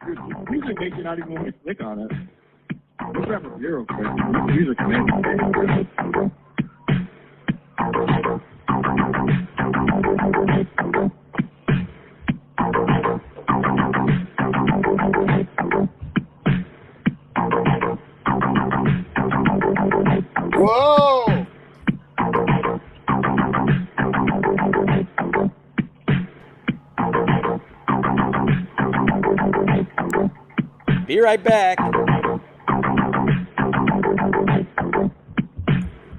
Dude, music makes you not even want to click on it. Let's grab a beer real quick. Music amazing. Whoa! Be right back.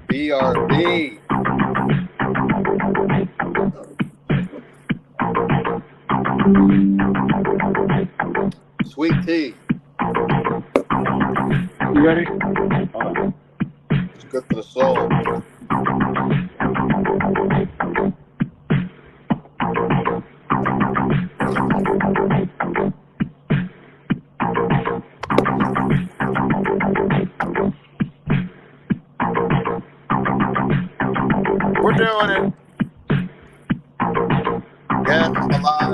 BRB. Sweet tea. You ready? It's good for the soul. We're doing it. Yes, I'm alive.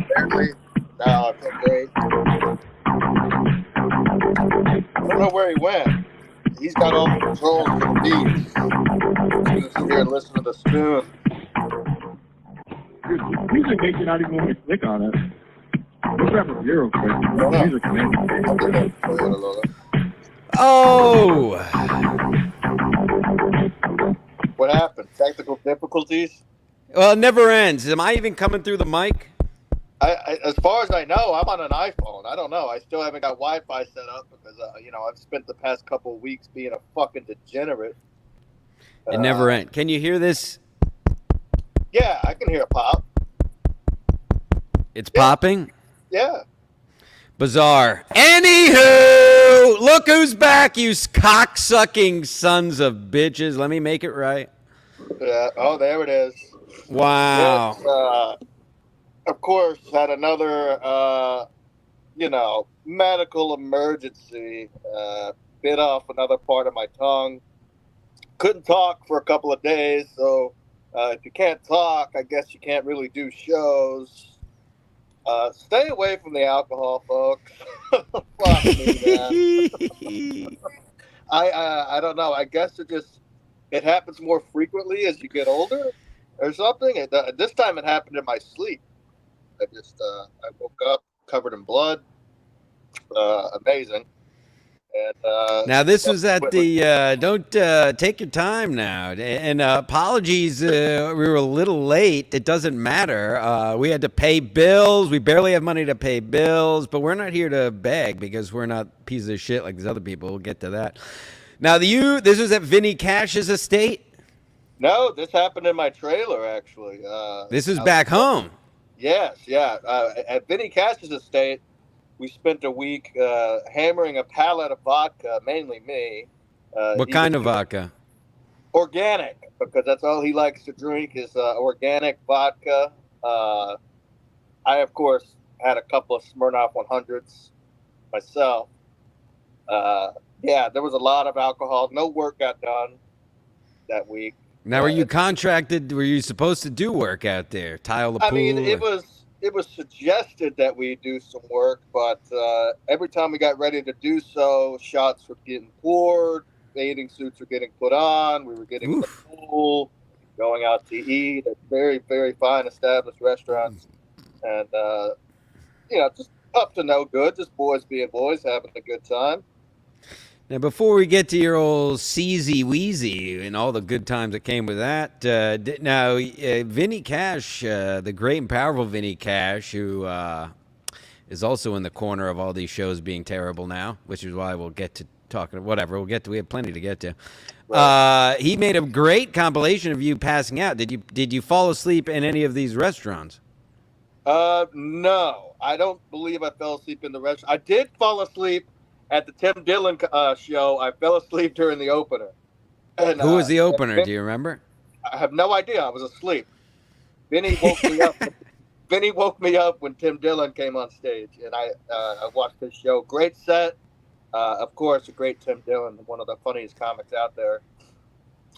Barely. No, I feel great. I don't know where he went. He's got all the controls for the beats. He was here and listen to the spoon. Dude, music makes you not even want to click on it. Let's grab a beer real quick. Music amazing. Oh! What happened? Technical difficulties? Well, it never ends. Am I even coming through the mic? As far as I know, I'm on an iPhone. I don't know. I still haven't got Wi-Fi set up because, I've spent the past couple of weeks being a fucking degenerate. It never ends. Can you hear this? Yeah, I can hear a pop. It's popping? Yeah. Bizarre. Anywho, look who's back, you cocksucking sons of bitches. Let me make it right. Yeah. Oh, there it is. Wow. It's, of course, had another, medical emergency. Bit off another part of my tongue. Couldn't talk for a couple of days, so if you can't talk, I guess you can't really do shows. Stay away from the alcohol, folks. Fuck me, man. I don't know. I guess it happens more frequently as you get older or something. This time it happened in my sleep. I woke up covered in blood. Amazing. And now this was at the don't take your time now, and apologies, we were a little late. It doesn't matter. We had to pay bills. We barely have money to pay bills, but we're not here to beg because we're not pieces of shit like these other people. We'll get to that. Now this was at Vinnie Cash's estate. No, this happened in my trailer actually. This is back home. Yes, yeah. At Vinnie Cash's estate, we spent a week hammering a pallet of vodka, mainly me. What kind of vodka? Organic, because that's all he likes to drink is organic vodka. I, of course, had a couple of Smirnoff 100s myself. Yeah, there was a lot of alcohol. No work got done that week. Now, were you contracted? Were you supposed to do work out there? Tile the pool? I mean, it was suggested that we do some work, but every time we got ready to do so, shots were getting poured, bathing suits were getting put on, we were getting in the pool, going out to eat at very, very fine established restaurants, and just up to no good, just boys being boys, having a good time. Now, before we get to your old Seezy Weezy and all the good times that came with that, Vinnie Cash, the great and powerful Vinnie Cash, who is also in the corner of all these shows being terrible now, which is why we'll get to talking. Whatever, we have plenty to get to. Right. He made a great compilation of you passing out. Did you fall asleep in any of these restaurants? No, I don't believe I fell asleep in the restaurant. I did fall asleep at the Tim Dillon show. I fell asleep during the opener. And, who was the opener? Do you remember? I have no idea. I was asleep. Vinnie woke me up. Vinnie woke me up when Tim Dillon came on stage, and I watched his show. Great set. Of course, a great Tim Dillon, one of the funniest comics out there.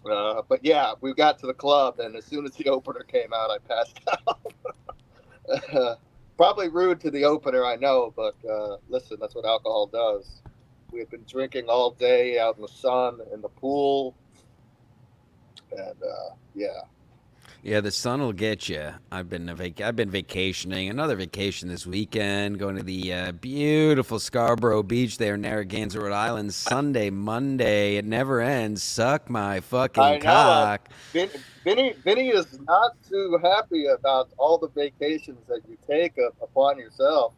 But yeah, we got to the club, and as soon as the opener came out, I passed out. Probably rude to the opener, I know, but listen, that's what alcohol does. We had been drinking all day out in the sun, in the pool, and yeah. Yeah, the sun will get you. I've been vacationing. Another vacation this weekend, going to the beautiful Scarborough Beach there in Narragansett, Rhode Island. Sunday, Monday, it never ends. Suck my fucking I know. cock. Vinny is not too happy about all the vacations that you take upon yourself.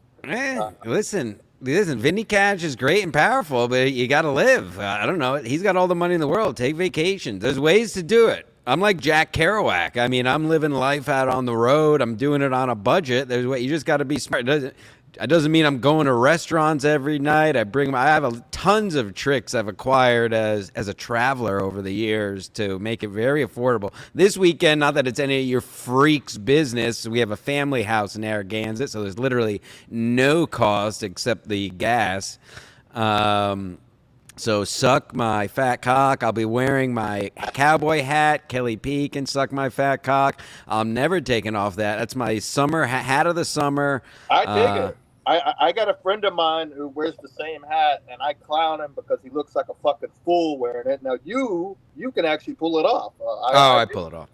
Listen. Vinnie Cash is great and powerful, but you got to live. I don't know. He's got all the money in the world. Take vacations. There's ways to do it. I'm like Jack Kerouac. I mean, I'm living life out on the road. I'm doing it on a budget. There's what you just got to be smart. It doesn't mean I'm going to restaurants every night. I have tons of tricks I've acquired as a traveler over the years to make it very affordable. This weekend, not that it's any of your freaks' business, we have a family house in Narragansett, so there's literally no cost except the gas. So suck my fat cock. I'll be wearing my cowboy hat. Kelly P can suck my fat cock. I'm never taking off that. That's my summer hat of the summer. I dig it. I got a friend of mine who wears the same hat, and I clown him because he looks like a fucking fool wearing it. Now you can actually pull it off. I pull it off.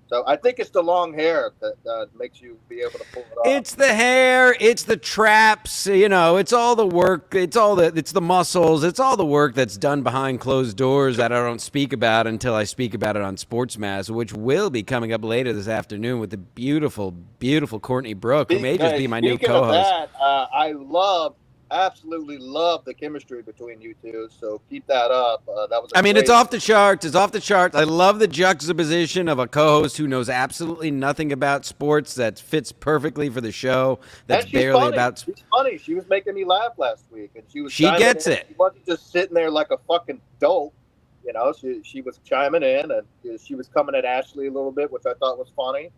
So I think it's the long hair that makes you be able to pull it off. It's the hair, it's the traps, it's all the work, it's the muscles, it's all the work that's done behind closed doors that I don't speak about until I speak about it on Sports Mass, which will be coming up later this afternoon with the beautiful, beautiful Courtney Brooke, who may just be my new co-host. Speaking of that, I absolutely love the chemistry between you two, so keep that up. It's off the charts. It's off the charts. I love the juxtaposition of a co-host who knows absolutely nothing about sports that fits perfectly for the show. That's barely funny. about. She's funny. She was making me laugh last week, and she gets it. She wasn't just sitting there like a fucking dope. She was chiming in, and she was coming at Ashley a little bit, which I thought was funny,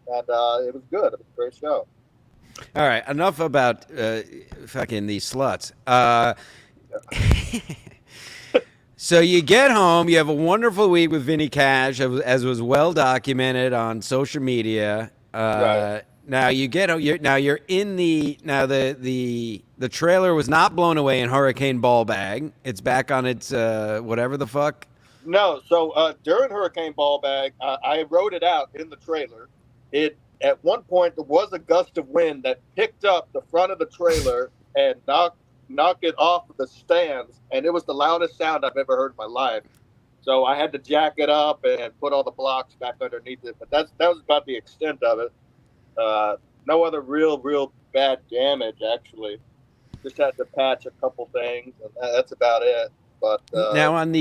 and it was good. It was a great show. All right, enough about fucking these sluts. So you get home, you have a wonderful week with Vinnie Cash, as was well documented on social media. Right. Now you get you're in the trailer was not blown away in Hurricane Ball Bag. It's back on its whatever the fuck. No, so during Hurricane Ball Bag, I wrote it out in the trailer. At one point, there was a gust of wind that picked up the front of the trailer and knocked it off of the stands, and it was the loudest sound I've ever heard in my life. So I had to jack it up and put all the blocks back underneath it, but that was about the extent of it. No other real bad damage, actually. Just had to patch a couple things, and that's about it. But now on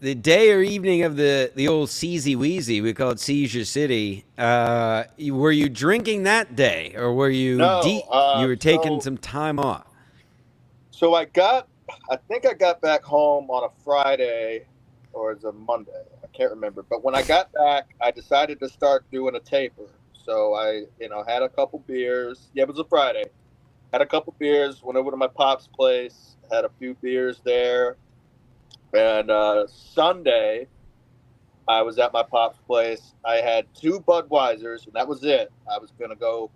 the day or evening of the old Seezy Weezy, we call it Seizure City, were you drinking that day, or were you you were taking some time off? So I think I got back home on a Friday, or it's a Monday. I can't remember. But when I got back, I decided to start doing a taper. So I, had a couple beers. Yeah, it was a Friday. Had a couple beers, went over to my pop's place, had a few beers there. And Sunday, I was at my pop's place. I had 2 Budweisers, and that was it. I was going to go.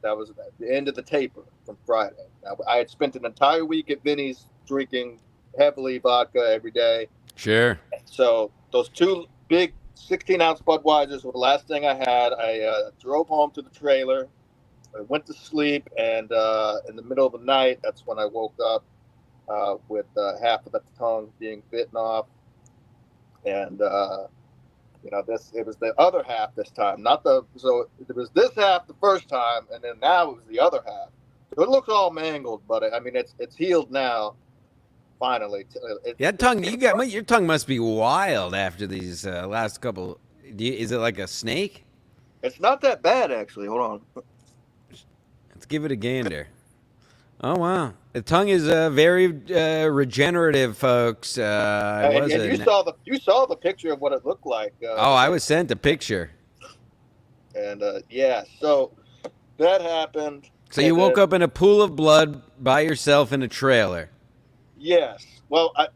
That was the end of the taper from Friday. Now, I had spent an entire week at Vinnie's drinking heavily vodka every day. Sure. So those 2 big 16-ounce Budweisers were the last thing I had. I drove home to the trailer. I went to sleep, and in the middle of the night, that's when I woke up. With half of the tongue being bitten off, and it was the other half this time. So it was this half the first time, and then now it was the other half. So it looks all mangled, but it's healed now. Finally, that tongue your tongue must be wild after these last couple. Is it like a snake? It's not that bad, actually. Hold on. Let's give it a gander. Oh, wow. The tongue is very regenerative, folks. You saw the picture of what it looked like. I was sent a picture. And, so that happened. So you woke up in a pool of blood by yourself in a trailer. Yes. Well, I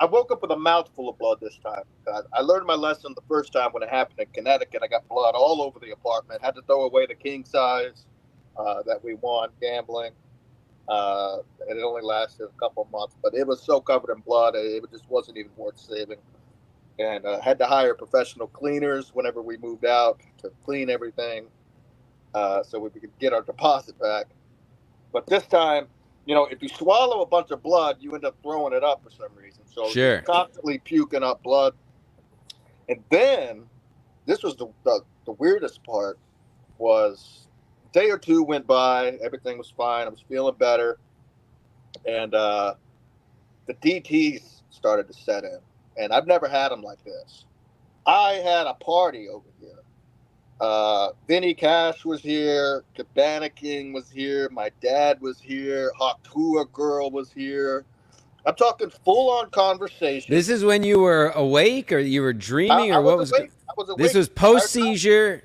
woke up with a mouthful of blood this time. I learned my lesson the first time when it happened in Connecticut. I got blood all over the apartment. Had to throw away the king size. that we won gambling. And it only lasted a couple of months, but it was so covered in blood, it just wasn't even worth saving. And had to hire professional cleaners whenever we moved out to clean everything, so we could get our deposit back. But this time, if you swallow a bunch of blood, you end up throwing it up for some reason. So Sure. you're constantly puking up blood. And then this was the weirdest part was a day or two went by, everything was fine, I was feeling better, and the DTs started to set in. And I've never had them like this. I had a party over here. Vinnie Cash was here. Cabana King was here. My dad was here. Hawk Tua Girl was here. I'm talking full-on conversation. This is when you were awake, or you were dreaming, or what was? Awake. I was awake. This was post-seizure.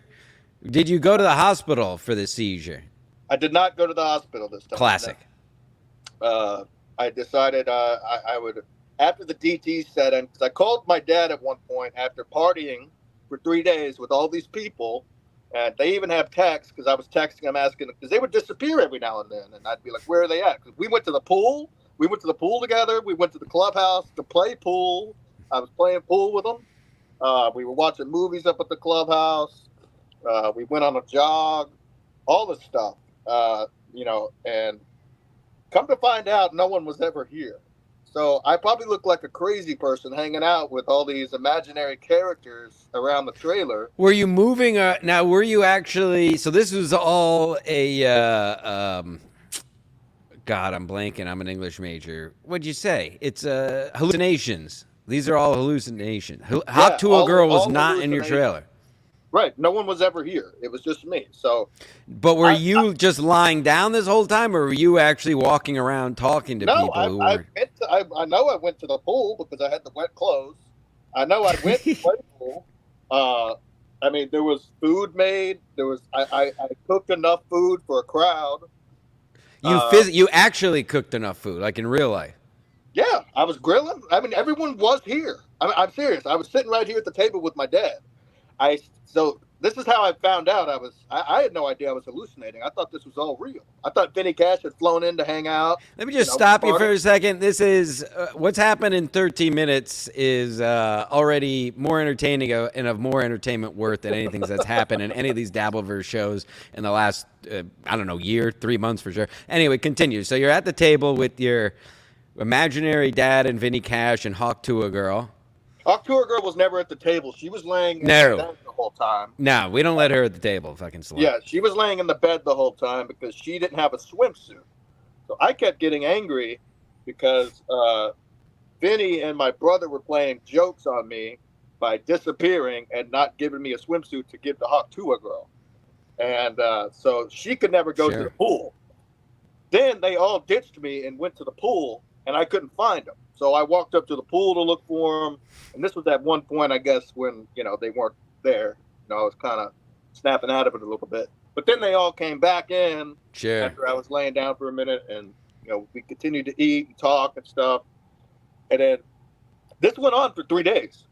Did you go to the hospital for the seizure? I did not go to the hospital this time. Classic. No. I decided I would, after the DT set in, because I called my dad at one point after partying for 3 days with all these people, and they even have texts, because I was texting them asking, because they would disappear every now and then, and I'd be like, where are they at? Because we went to the pool. We went to the pool together. We went to the clubhouse to play pool. I was playing pool with them. We were watching movies up at the clubhouse. We went on a jog, all this stuff, and come to find out, no one was ever here. So I probably look like a crazy person hanging out with all these imaginary characters around the trailer. Were you moving? Now, were you actually? So this was all a. God, I'm blanking. I'm an English major. What'd you say? It's hallucinations. These are all hallucinations. Hawk Tua Girl was not in your trailer. Right. No one was ever here. It was just me. So, but were you just lying down this whole time, or were you actually walking around talking to people? I know I went to the pool because I had the wet clothes. I know I went to the pool. I mean, there was food made. I cooked enough food for a crowd. You actually cooked enough food, like in real life. Yeah, I was grilling. I mean, everyone was here. I'm serious. I was sitting right here at the table with my dad. So this is how I found out I had no idea I was hallucinating. I thought this was all real. I thought Vinnie Cash had flown in to hang out. Let me just stop you for a second. This is what's happened in 13 minutes is already more entertaining and of more entertainment worth than anything that's happened in any of these Dabbleverse shows in the last, year, 3 months for sure. Anyway, continue. So you're at the table with your imaginary dad and Vinnie Cash and Hawk Tua Girl. Hawk Tua Girl was never at the table. She was laying in the bed the whole time. No, we don't let her at the table, fucking slut. Yeah, she was laying in the bed the whole time because she didn't have a swimsuit. So I kept getting angry because Vinny and my brother were playing jokes on me by disappearing and not giving me a swimsuit to give to Hawk Tua Girl. And so she could never go to the pool. Then they all ditched me and went to the pool, and I couldn't find them. So I walked up to the pool to look for them, and this was at one point, I guess, when they weren't there. I was kind of snapping out of it a little bit. But then they all came back in after I was laying down for a minute, and we continued to eat and talk and stuff. And then this went on for 3 days.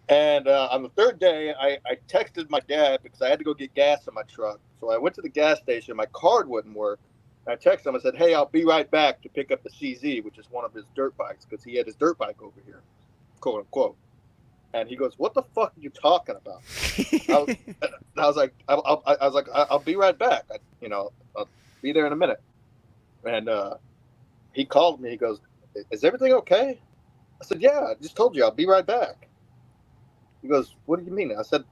And on the third day, I texted my dad because I had to go get gas in my truck. So I went to the gas station. My card wouldn't work. I texted him. I said, hey, I'll be right back to pick up the CZ, which is one of his dirt bikes, because he had his dirt bike over here, quote unquote. And he goes, what the fuck are you talking about? I was like, I'll be right back. I'll be there in a minute. And he called me. He goes, is everything okay? I said, yeah, I just told you I'll be right back. He goes, what do you mean? I said,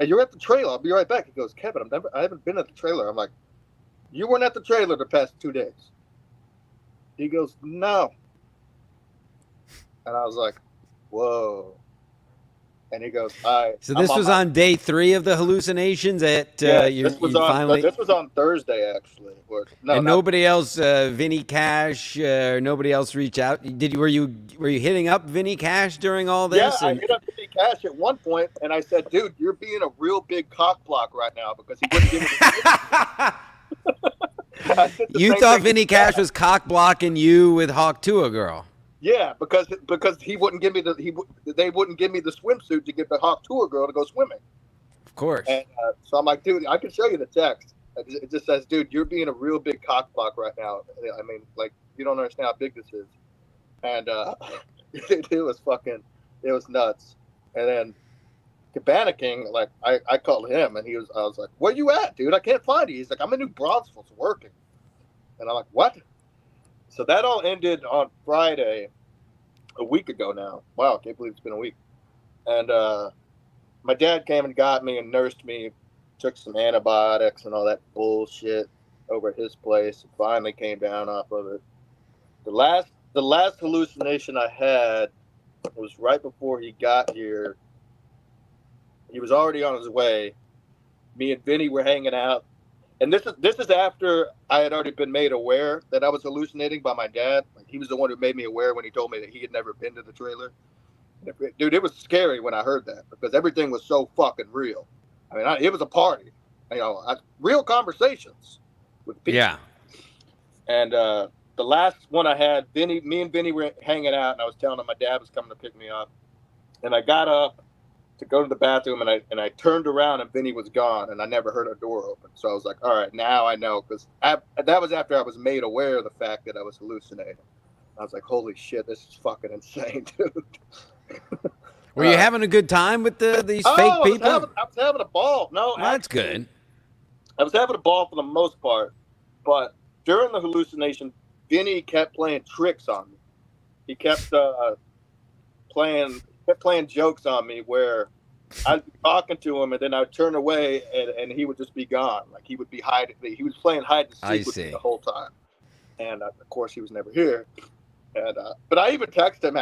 you're at the trailer. I'll be right back. He goes, Kevin, I haven't been at the trailer. I'm like, you weren't at the trailer the past 2 days. He goes, no. And I was like, whoa. And he goes, all right. So this was on day 3 of the hallucinations at this was on Thursday, actually. Nobody else, Vinnie Cash, nobody else reached out. Were you hitting up Vinnie Cash during all this? Yeah, I hit up Vinnie Cash at one point, and I said, dude, you're being a real big cock block right now, because he wouldn't give me the You thought Vinnie Cash was cock blocking you with Hawk Tua Girl? Yeah, because he wouldn't give me they wouldn't give me the swimsuit to get the Hawk Tua Girl to go swimming. Of course. And so I'm like, dude, I can show you the text. It just says, dude, you're being a real big cockblock right now. I mean, like, you don't understand how big this is. And it was nuts. And then panicking, like, I called him, and I was like, where you at, dude? I can't find you. He's like, I'm in New Braunfels working. And I'm like, what? So that all ended on Friday, a week ago now. Wow, can't believe it's been a week. And my dad came and got me and nursed me, took some antibiotics and all that bullshit over at his place, and finally came down off of it. The last hallucination I had was right before he got here. He was already on his way. Me and Vinnie were hanging out. And this is after I had already been made aware that I was hallucinating by my dad. Like, he was the one who made me aware when he told me that he had never been to the trailer. Dude, it was scary when I heard that because everything was so fucking real. I mean, it was a party, real conversations with people. Yeah. And the last one I had, me and Vinnie were hanging out, and I was telling him my dad was coming to pick me up. And I got up to go to the bathroom, and I turned around, and Vinnie was gone, and I never heard a door open. So I was like, all right, now I know, because that was after I was made aware of the fact that I was hallucinating. I was like, holy shit, this is fucking insane, dude. Were you having a good time with these fake people? I was having a ball. No, that's good. I was having a ball for the most part, but during the hallucination, Vinnie kept playing tricks on me. He kept playing jokes on me where I'd be talking to him, and then I'd turn away, and he would just be gone. Like, he would be hiding. He was playing hide and seek with me the whole time. And of course, he was never here. And but I even texted him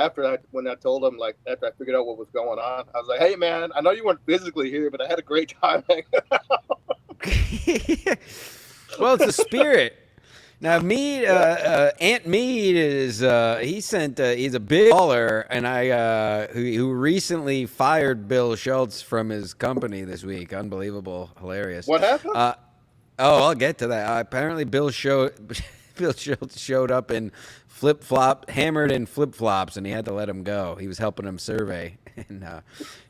when I told him, like, after I figured out what was going on. I was like, "Hey, man, I know you weren't physically here, but I had a great time hanging out." Well, it's a spirit. Now, Mead, Aunt Mead is he's a big baller, and who recently fired Bill Schultz from his company this week. Unbelievable, hilarious. What happened? I'll get to that. Apparently, Bill Schultz showed up in hammered in flip-flops, and he had to let him go. He was helping him survey, and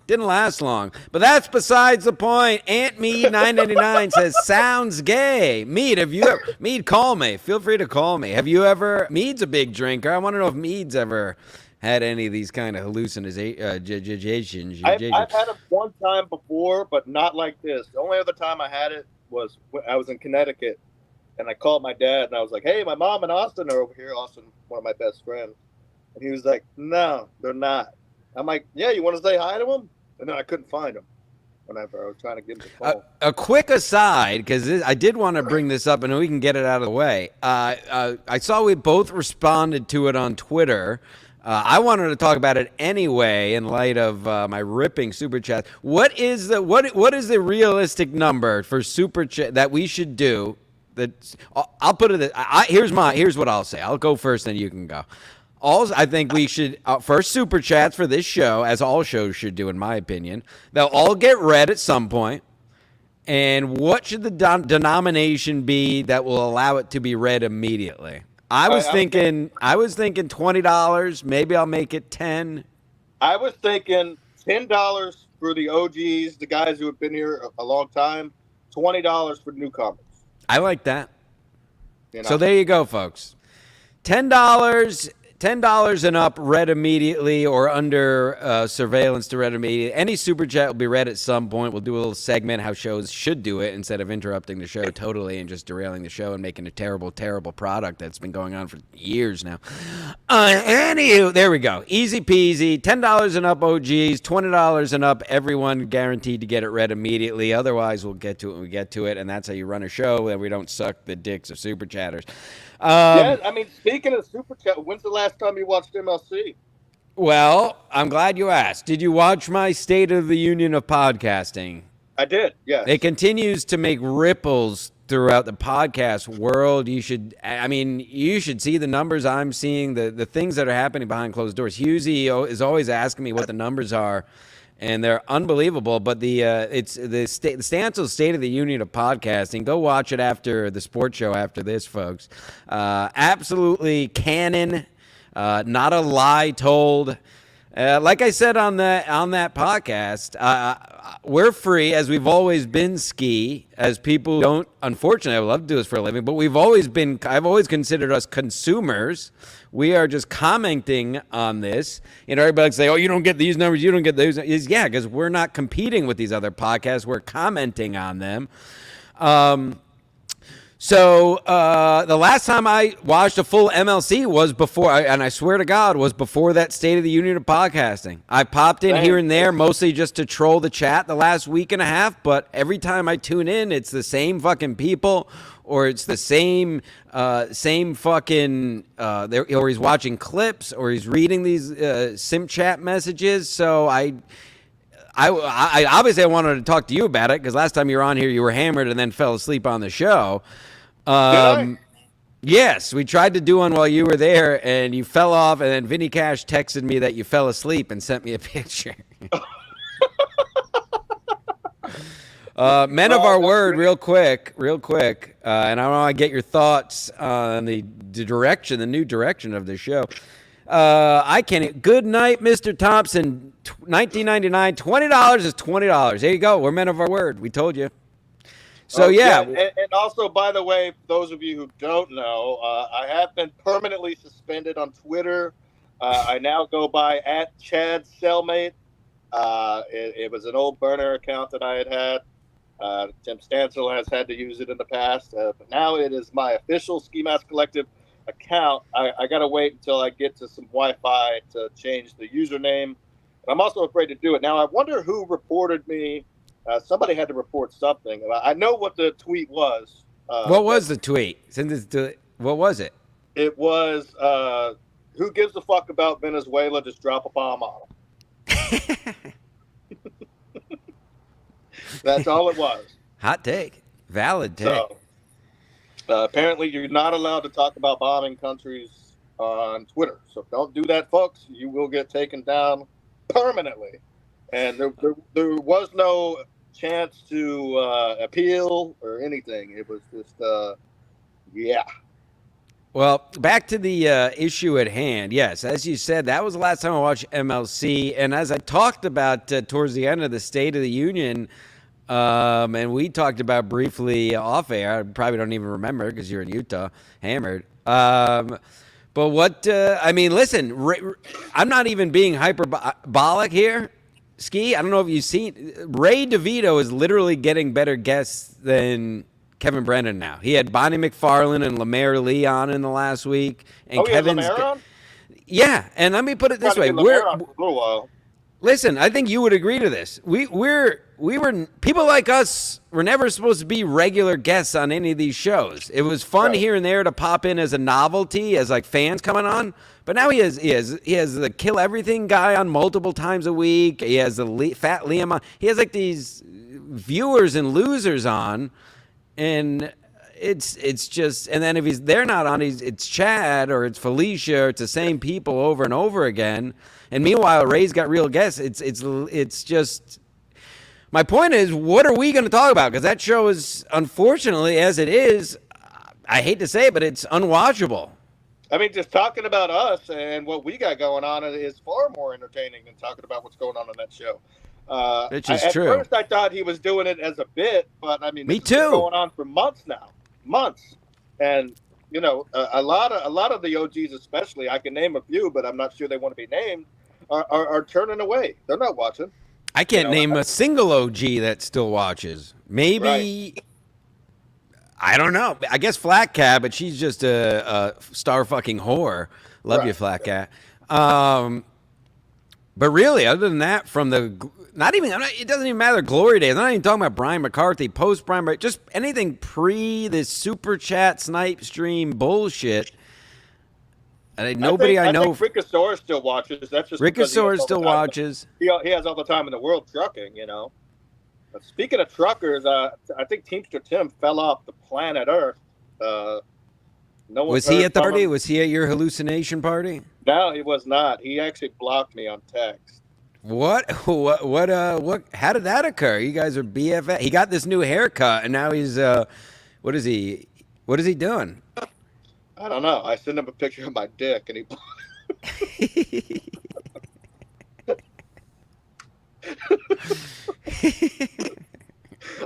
didn't last long. But that's besides the point. Aunt Mead 999 says, sounds gay. Mead, call me. Feel free to call me. Have you ever, Mead's a big drinker. I want to know if Mead's ever had any of these kind of hallucinations. I've had it one time before, but not like this. The only other time I had it was when I was in Connecticut, and I called my dad, and I was like, hey, my mom and Austin are over here. Austin, one of my best friends. And he was like, no, they're not. I'm like, yeah, you want to say hi to him? And then I couldn't find him whenever I was trying to get him to call. A quick aside, because I did want to bring this up, and we can get it out of the way. I saw we both responded to it on Twitter. I wanted to talk about it anyway in light of my ripping super chat. What is the realistic number for super chat that we should do? I'll put it. Here's what I'll say. I'll go first, then you can go. I think we should first super chats for this show, as all shows should do, in my opinion. They'll all get read at some point. And what should the denomination be that will allow it to be read immediately? I was thinking $20. Maybe I'll make it $10. I was thinking $10 for the OGs, the guys who have been here a long time. $20 for newcomers. I like that. So there you go, folks. $10 and up, read immediately, or under surveillance to read immediately. Any super chat will be read at some point. We'll do a little segment how shows should do it instead of interrupting the show totally and just derailing the show and making a terrible, terrible product that's been going on for years now. Anywho, there we go. Easy peasy. $10 and up OGs, $20 and up everyone guaranteed to get it read immediately. Otherwise, we'll get to it when we get to it, and that's how you run a show, and we don't suck the dicks of super chatters. Yeah, I mean, speaking of super chat, when's the last time you watched MLC? Well, I'm glad you asked. Did you watch my State of the Union of Podcasting? I did, yes. It continues to make ripples throughout the podcast world. You should see the numbers I'm seeing, the things that are happening behind closed doors. Husey is always asking me what the numbers are, and they're unbelievable. But it's the Stancil State of the Union of Podcasting. Go watch it after the sports show after this, folks. Absolutely canon, not a lie told. Like I said on that podcast, we're free as we've always been. Ski as people don't. Unfortunately, I would love to do this for a living, but we've always been. I've always considered us consumers. We are just commenting on this. Everybody say, "Oh, you don't get these numbers. You don't get those." Yeah, because we're not competing with these other podcasts. We're commenting on them. So the last time I watched a full MLC was before, and I swear to God, was before that State of the Union of podcasting. I popped in here and there, mostly just to troll the chat the last week and a half. But every time I tune in, it's the same fucking people, or it's the same fucking, or he's watching clips, or he's reading these sim chat messages. So I obviously I wanted to talk to you about it because last time you were on here, you were hammered and then fell asleep on the show. Yes, we tried to do one while you were there, and you fell off, and then Vinnie Cash texted me that you fell asleep and sent me a picture. Men of our word, real quick, and I want to get your thoughts on the new direction of the show. I can't. Good night, Mr. Thompson. $19.99. $20 is $20. There you go. We're men of our word. We told you. So yeah, and also, by the way, those of you who don't know, I have been permanently suspended on Twitter. I now go by @ChadCellmate. It was an old burner account that I had. Tim Stansel has had to use it in the past, but now it is my official Skimask Collective account. I got to wait until I get to some Wi-Fi to change the username. I'm also afraid to do it. Now, I wonder who reported me. Somebody had to report something. I know what the tweet was. What was the tweet? What was it? It was, who gives a fuck about Venezuela? Just drop a bomb on them. That's all it was. Hot take. Valid take. So, apparently, you're not allowed to talk about bombing countries on Twitter. So don't do that, folks. You will get taken down permanently. And there was no chance to appeal or anything. It was just, yeah. Well, back to the issue at hand. Yes, as you said, that was the last time I watched MLC. And as I talked about towards the end of the State of the Union, and we talked about briefly off air, I probably don't even remember because you're in Utah, hammered. But what, I mean, listen, I'm not even being hyperbolic here. Ski, I don't know if you've seen, Ray DeVito is literally getting better guests than Kevin Brennan now. He had Bonnie McFarlane and Lemaire Lee on in the last week. And Kevin's, yeah, and let me put it this way. Listen, I think you would agree to this. We were people like us were never supposed to be regular guests on any of these shows. It was fun here and there to pop in as a novelty, as like fans coming on. But now he has the Kill Everything guy on multiple times a week. He has the Fat Liam on. He has like these viewers and losers on, and it's just. And then if they're not on, it's Chad or it's Felicia. Or it's the same people over and over again. And meanwhile, Ray's got real guests. It's just. My point is, what are we going to talk about? Because that show is, unfortunately, as it is, I hate to say it, but it's unwatchable. I mean, just talking about us and what we got going on is far more entertaining than talking about what's going on that show. Which is true. At first, I thought he was doing it as a bit, but I mean, me this too. has been going on for months now, and you know, a lot of the OGs, especially, I can name a few, but I'm not sure they want to be named, are turning away. They're not watching. I can't name a single OG that still watches. Maybe. Right. I don't know. I guess Flat Cat, but she's just a star fucking whore. Love you, Flat Cat. But really, other than that, it doesn't even matter. Glory days. I'm not even talking about Brian McCarthy, post Brian, just anything pre this super chat snipe stream bullshit. Nobody I know. think Rickosaurus still watches. That's just Rickosaurus still watches. He has all the time in the world trucking, you know. But speaking of truckers, I think Teamster Tim fell off the planet Earth. No one was he at the party? Was he at your hallucination party? No, he was not. He actually blocked me on text. What? How did that occur? You guys are BFF. He got this new haircut, and now he's what is he doing? I don't know. I sent him a picture of my dick, and he.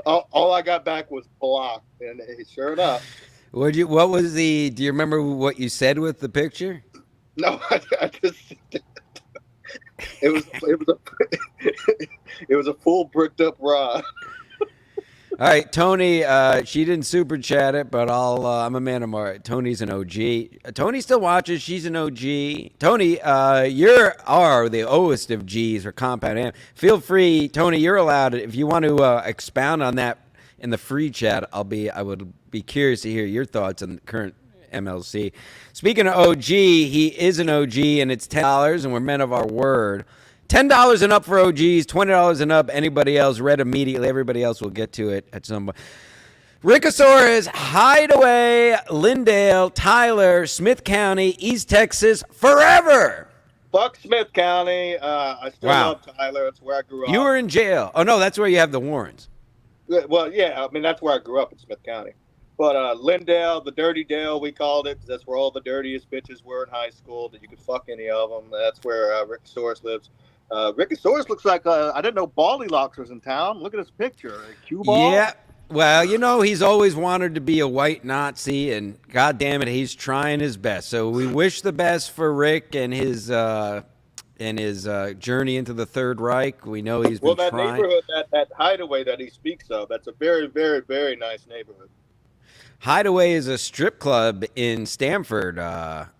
All I got back was blocked, and sure enough, Do you remember what you said with the picture? no, I just it was a it was a full bricked up rod. All right, Tony. She didn't super chat it, but I'm a man of my. Tony's an OG. Tony still watches. She's an OG. Tony, you're the oest of G's or compound M. Feel free, Tony. You're allowed if you want to expound on that in the free chat. I would be curious to hear your thoughts on the current MLC. Speaking of OG, he is an OG, and it's $10, and we're men of our word. $10 and up for OGs, $20 and up. Anybody else, read immediately. Everybody else will get to it at some point. Rickosaurus, Hideaway, Lindale, Tyler, Smith County, East Texas, forever. Fuck Smith County. I still love Tyler. That's where I grew up. You were in jail. Oh, no, that's where you have the warrants. Well, yeah. I mean, that's where I grew up in Smith County. But Lindale, the Dirty Dale, we called it, because that's where all the dirtiest bitches were in high school, that you could fuck any of them. That's where Rickosaurus lives. Rickosaurus looks like I didn't know Baldy Locks was in town. Look at his picture. Cue ball. Yeah. Well, he's always wanted to be a white Nazi, and God damn it, he's trying his best. So we wish the best for Rick and his journey into the Third Reich. We know he's been trying. Well, that neighborhood, that Hideaway that he speaks of, that's a very, very, very nice neighborhood. Hideaway is a strip club in Stamford.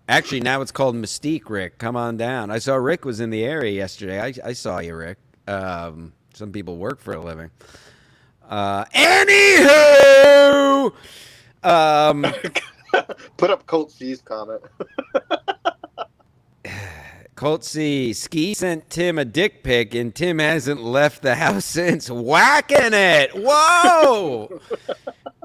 Actually, now it's called Mystique, Rick. Come on down. I saw Rick was in the area yesterday. I saw you, Rick. Some people work for a living. Anywho! Put up Colt C's comment. Colt C. Ski sent Tim a dick pic, and Tim hasn't left the house since. Whacking it! Whoa!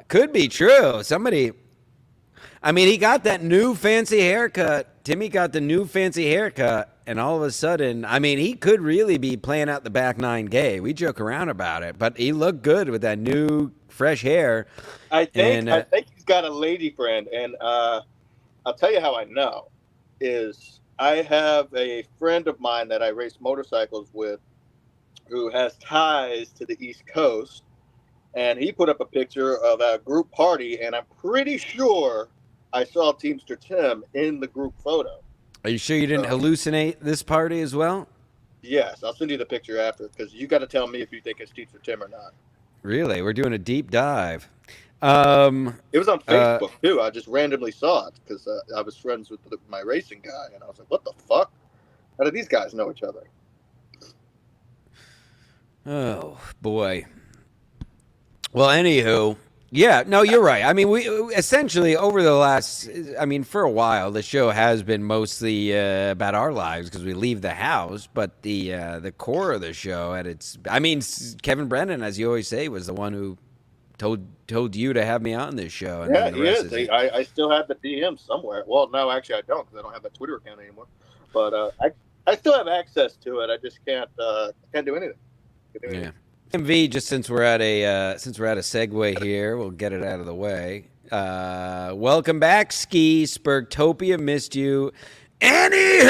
Could be true. He got that new fancy haircut. Timmy got the new fancy haircut, and all of a sudden, he could really be playing out the back nine gay. We joke around about it, but he looked good with that new fresh hair. I think he's got a lady friend, and I'll tell you how I know is I have a friend of mine that I race motorcycles with who has ties to the East Coast. And he put up a picture of a group party, and I'm pretty sure I saw Teamster Tim in the group photo. Are you sure you didn't hallucinate this party as well? Yes, I'll send you the picture after, because you got to tell me if you think it's Teamster Tim or not. Really? We're doing a deep dive. It was on Facebook, too. I just randomly saw it, because I was friends with my racing guy, and I was like, what the fuck? How do these guys know each other? Oh, boy. Well, anywho, yeah, no, you're right. We essentially over the last, for a while, the show has been mostly about our lives because we leave the house. But the core of the show, Kevin Brennan, as you always say, was the one who told you to have me on this show. And yeah, he is. I still have the DM somewhere. Well, no, actually, I don't, because I don't have that Twitter account anymore. But I still have access to it. I just can't do anything. Yeah. MV, just since we're at a segue here, we'll get it out of the way. Welcome back, Ski Spurgtopia. Missed you. Anywho,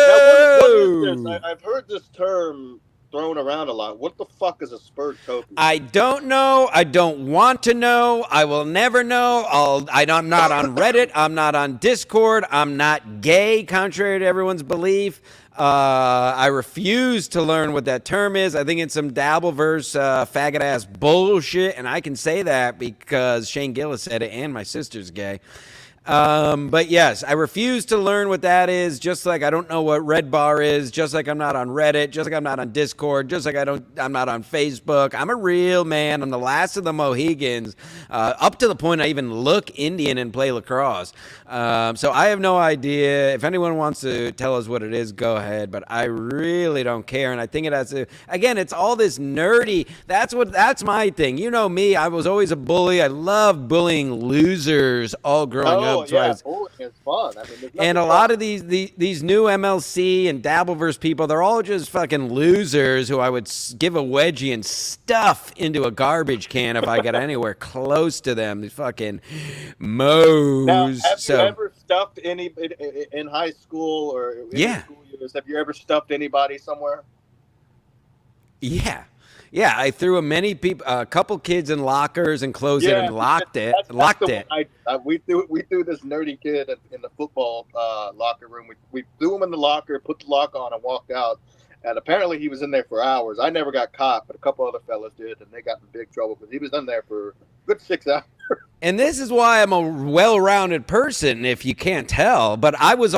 now, what is this? I've heard this term thrown around a lot. What the fuck is a Spurgtopia? I don't know. I don't want to know. I will never know. I'm not on Reddit. I'm not on Discord. I'm not gay, contrary to everyone's belief. I refuse to learn what that term is. I think it's some Dabbleverse faggot ass bullshit, and I can say that because Shane Gillis said it, and my sister's gay. But yes, I refuse to learn what that is, just like I don't know what Red Bar is, just like I'm not on Reddit, just like I'm not on Discord, just like I'm not on Facebook. I'm a real man. I'm the last of the Mohegans, up to the point I even look Indian and play lacrosse. So I have no idea. If anyone wants to tell us what it is, go ahead, but I really don't care. And I think it has to, again, it's all this nerdy. That's my thing. You know me, I was always a bully. I love bullying losers all growing up. Yeah, bullying is fun. And a lot of these new MLC and Dabbleverse people, they're all just fucking losers who I would give a wedgie and stuff into a garbage can if I got anywhere close to them. These fucking moes. Now, have you ever stuffed any in high school or in school years? Have you ever stuffed anybody somewhere? Yeah. Yeah, I threw a couple kids in lockers and closed it and Yeah, locked it. that's Locked the one. it. We threw this nerdy kid in the football locker room. We threw him in the locker, put the lock on, and walked out. And apparently he was in there for hours. I never got caught, but a couple other fellas did, and they got in big trouble because he was in there for a good 6 hours. And this is why I'm a well-rounded person, if you can't tell. But I was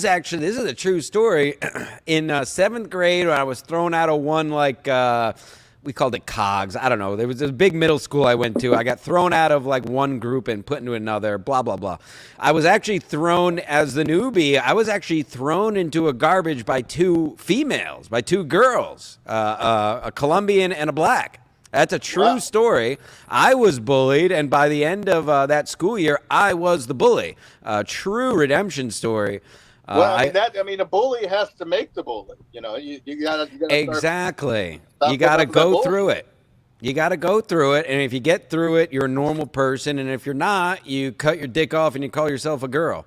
actually, this is a true story. In seventh grade, when I was thrown out of one, we called it COGS. I don't know. There was a big middle school I went to. I got thrown out of like one group and put into another, blah, blah, blah. I was actually thrown as the newbie. I was actually thrown into a garbage by two females, by two girls, a Colombian and a black. That's a true story. I was bullied, and by the end of that school year, I was the bully. True redemption story. A bully has to make the bully. You gotta Exactly. stop You got to putting up with go that through it. You got to go through it, and if you get through it, you're a normal person, and if you're not, you cut your dick off and you call yourself a girl.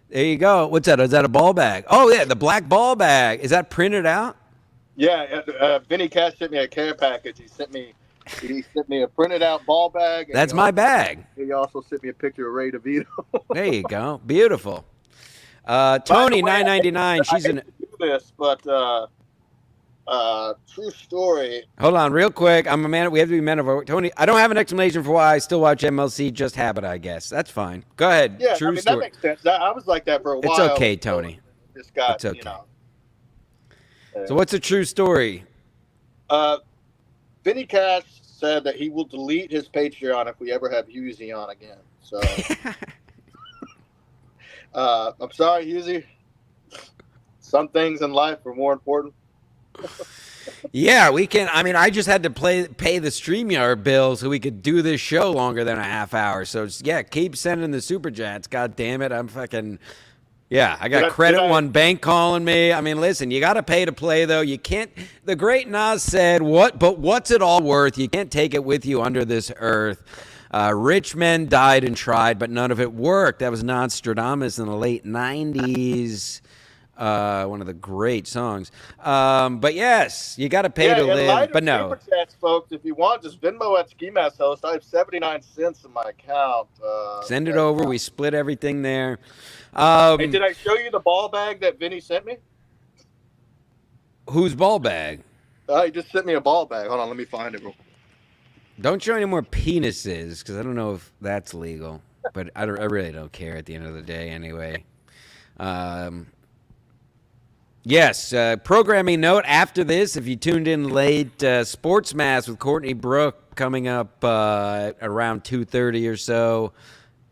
There you go. What's that? Is that a ball bag? Oh, yeah, the black ball bag. Is that printed out? Yeah, Vinnie Cash sent me a care package. He sent me a printed out ball bag. That's my bag. He also sent me a picture of Ray DeVito. There you go. Beautiful. Tony, $9.99. She's in. Do this, but true story. Hold on, real quick. I'm a man. We have to be men of our Tony. I don't have an explanation for why I still watch MLC. Just habit, I guess. That's fine. Go ahead. Yeah, true story. that makes sense. I was like that for a while. It's okay, Tony. This guy, it's okay. So what's a true story? Vinnie Cash said that he will delete his Patreon if we ever have Husey on again. So, I'm sorry, Husey. Some things in life are more important. Yeah, we can. I mean, I just had to pay the StreamYard bill so we could do this show longer than a half hour. So, keep sending the super chats. God damn it. I'm fucking... Yeah, I got Credit One Bank calling me. I mean, listen, you got to pay to play, though. You can't. The great Nas said, But what's it all worth? You can't take it with you under this earth. Rich men died and tried, but none of it worked. That was Nostradamus in the late 90s. One of the great songs. But yes, you got to pay to live. But no. Super chats, folks, if you want, just Venmo at Skimask Host. I have 79 cents in my account. Send it over. We split everything there. Hey, did I show you the ball bag that Vinny sent me? Whose ball bag? He just sent me a ball bag. Hold on, let me find it real quick. Don't show any more penises, because I don't know if that's legal. But I really don't care at the end of the day anyway. Yes, programming note after this, if you tuned in late, Sports Mass with Courtney Brooke coming up around 2:30 or so.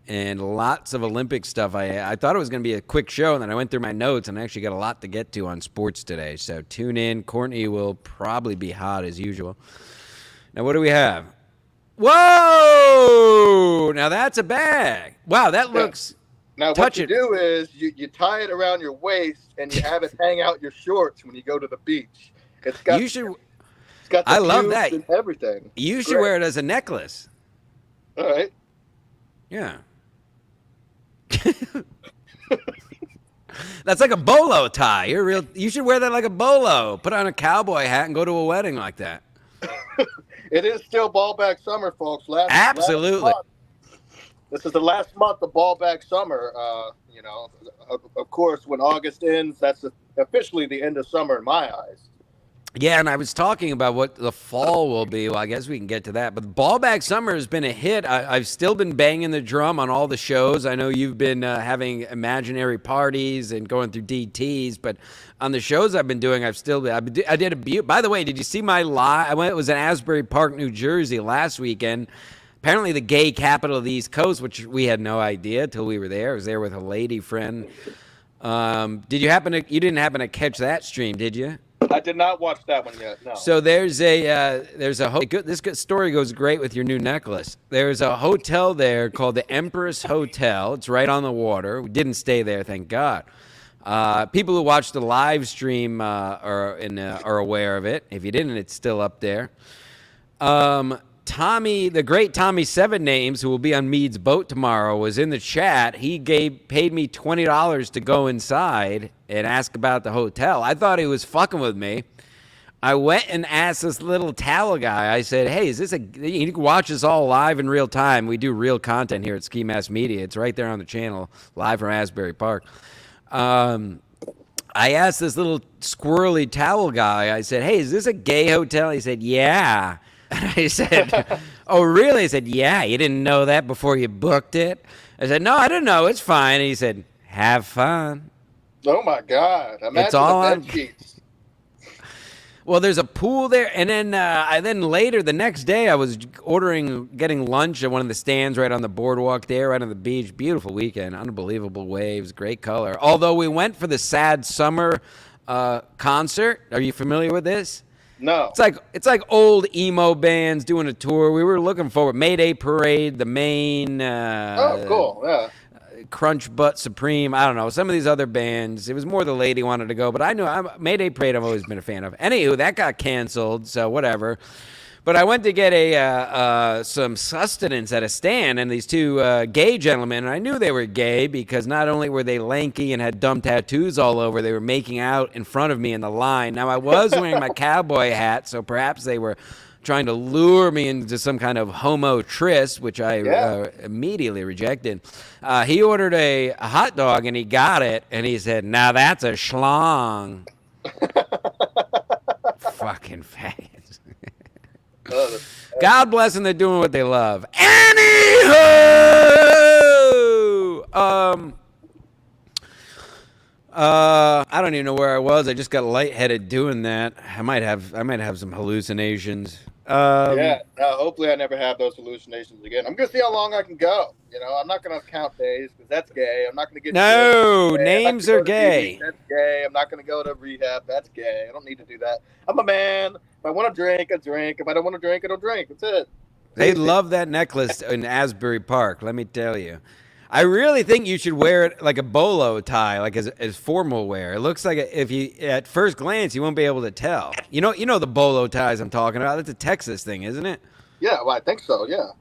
And lots of Olympic stuff. I thought it was going to be a quick show, and then I went through my notes, and I actually got a lot to get to on sports today. So tune in. Courtney will probably be hot as usual. Now, what do we have? Whoa! Now, that's a bag. Wow, that looks... Now, what you do is you tie it around your waist, and you have it hang out your shorts when you go to the beach. It's got the I love that. And everything. You should wear it as a necklace. All right. Yeah. That's like a bolo tie. You should wear that like a bolo. Put on a cowboy hat and go to a wedding like that. It is still ball bag summer, folks. Absolutely. This is the last month of ball bag summer. Of course, when August ends, that's officially the end of summer in my eyes. Yeah, and I was talking about what the fall will be. Well, I guess we can get to that. But ball bag summer has been a hit. I've still been banging the drum on all the shows. I know you've been having imaginary parties and going through DTs, but on the shows I've been doing, I did a. By the way, did you see my live? It was in Asbury Park, New Jersey last weekend. Apparently the gay capital of the East Coast, which we had no idea till we were there. I was there with a lady friend. You didn't happen to catch that stream, did you? I did not watch that one yet. No. So this story goes great with your new necklace. There's a hotel there called the Empress Hotel. It's right on the water. We didn't stay there, thank God. People who watched the live stream are aware of it. If you didn't, it's still up there. Tommy, the great Tommy Seven Names, who will be on Mead's boat tomorrow, was in the chat. He paid me $20 to go inside and ask about the hotel. I thought he was fucking with me. I went and asked this little towel guy. I said, "Hey, is this a? You can watch us all live in real time. We do real content here at Skimask Media. It's right there on the channel, live from Asbury Park." I asked this little squirrely towel guy. I said, "Hey, is this a gay hotel?" He said, "Yeah." And I said, "Oh, really?" He said, "Yeah. You didn't know that before you booked it?" I said, "No, I didn't know. It's fine." And he said, "Have fun." Oh my God! Imagine all the on- bed sheets. Well, there's a pool there, and then later the next day I was getting lunch at one of the stands right on the boardwalk there, right on the beach. Beautiful weekend, unbelievable waves, great color. Although we went for the Sad Summer concert. Are you familiar with this? No. It's like old emo bands doing a tour. We were looking forward. Mayday Parade, the main. Oh, cool. Yeah. Crunch Butt Supreme. I don't know. Some of these other bands. It was more the lady wanted to go, but I knew Mayday Parade I've always been a fan of. Anywho, that got canceled, so whatever. But I went to get some sustenance at a stand, and these two gay gentlemen, and I knew they were gay because not only were they lanky and had dumb tattoos all over, they were making out in front of me in the line. Now, I was wearing my cowboy hat, so perhaps they were trying to lure me into some kind of homo tryst, which I immediately rejected. He ordered a hot dog, and he got it, and he said, "Now that's a schlong." Fucking faggots. God bless them, they're doing what they love. Anywho! I don't even know where I was. I just got lightheaded doing that. I might have some hallucinations. Hopefully I never have those hallucinations again. I'm gonna see how long I can go. I'm not gonna count days because that's gay. I'm not gonna get names are gay. That's gay. I'm not gonna go to rehab. That's gay. I don't need to do that. I'm a man. If I want to drink, I drink. If I don't want to drink, I don't drink. That's it. They love that necklace in Asbury Park. Let me tell you. I really think you should wear it like a bolo tie, like as formal wear. It looks like if you at first glance you won't be able to tell. You know the bolo ties I'm talking about. That's a Texas thing, isn't it? Yeah, well, I think so. Yeah.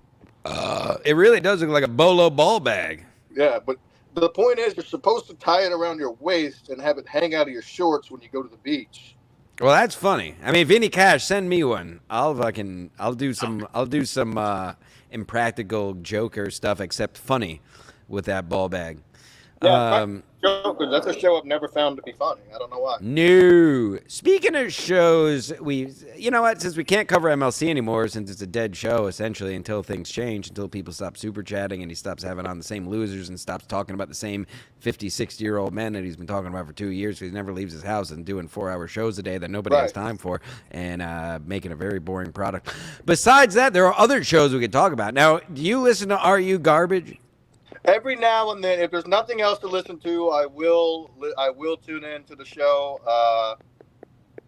It really does look like a bolo ball bag. Yeah, but the point is, you're supposed to tie it around your waist and have it hang out of your shorts when you go to the beach. Well, that's funny. I mean, Vinnie Cash, send me one. I'll do some impractical Joker stuff, except funny, with that ball bag. Yeah, Joker. That's a show I've never found to be funny. I don't know why. No. Speaking of shows, you know what? Since we can't cover MLC anymore, since it's a dead show essentially until things change, until people stop super chatting and he stops having on the same losers and stops talking about the same 50, 60-year-old men that he's been talking about for 2 years because he never leaves his house and doing 4-hour shows a day that nobody has time for and making a very boring product. Besides that, there are other shows we could talk about. Now, do you listen to Are You Garbage? Every now and then, if there's nothing else to listen to, I will tune in to the show.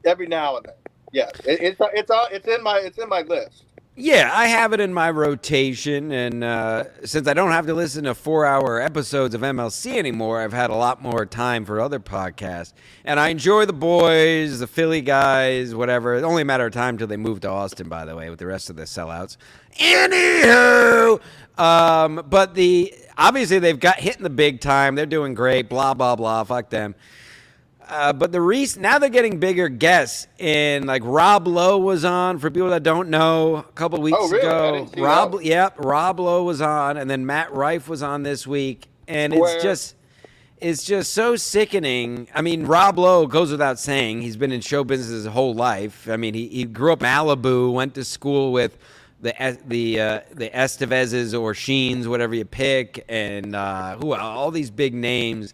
Every now and then, yes, it's in my list. Yeah, I have it in my rotation, and since I don't have to listen to 4-hour episodes of MLC anymore, I've had a lot more time for other podcasts. And I enjoy the boys, the Philly guys, whatever. It's only a matter of time till they move to Austin, by the way, with the rest of the sellouts. Anywho, but obviously they've got hit in the big time. They're doing great, blah, blah, blah, fuck them. But now they're getting bigger guests, and like Rob Lowe was on. For people that don't know, a couple weeks ago, Rob Lowe was on, and then Matt Rife was on this week, and it's just so sickening. I mean, Rob Lowe goes without saying. He's been in show business his whole life. I mean, he grew up in Malibu, went to school with the Estevezes or Sheens, whatever you pick, and all these big names.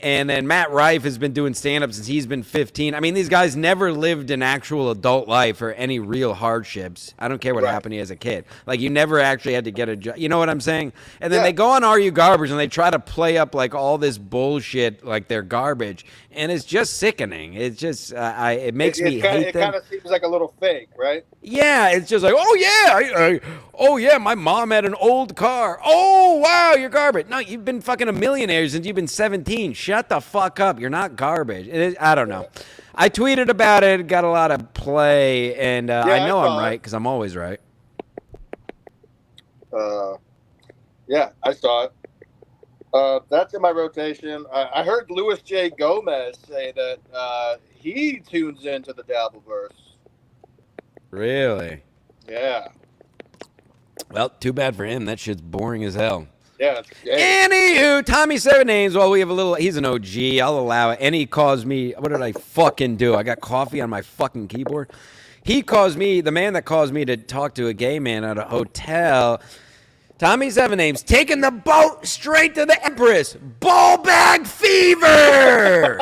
And then Matt Rife has been doing stand-up since he's been 15. I mean, these guys never lived an actual adult life or any real hardships. I don't care what happened to you as a kid. Like, you never actually had to get a job. You know what I'm saying? And then they go on Are You Garbage, and they try to play up, like, all this bullshit like they're garbage. And it's just sickening. It's just, it makes me hate them. It kind of seems like a little fake, right? Yeah, it's just like, oh yeah, my mom had an old car. Oh, wow, you're garbage. No, you've been fucking a millionaire since you've been 17. Shut the fuck up. You're not garbage. I don't know. I tweeted about it, got a lot of play, and I know I'm right because I'm always right. Yeah, I saw it. That's in my rotation. I heard Louis J. Gomez say that he tunes into the Dabbleverse. Really? Yeah. Well, too bad for him. That shit's boring as hell. Yeah. It's gay. Anywho, Tommy Seven Names. Well, we have a little. He's an OG. I'll allow it. And he calls me. What did I fucking do? I got coffee on my fucking keyboard. He calls me. The man that calls me to talk to a gay man at a hotel. Tommy Seven Names taking the boat straight to the Empress. Ball bag fever.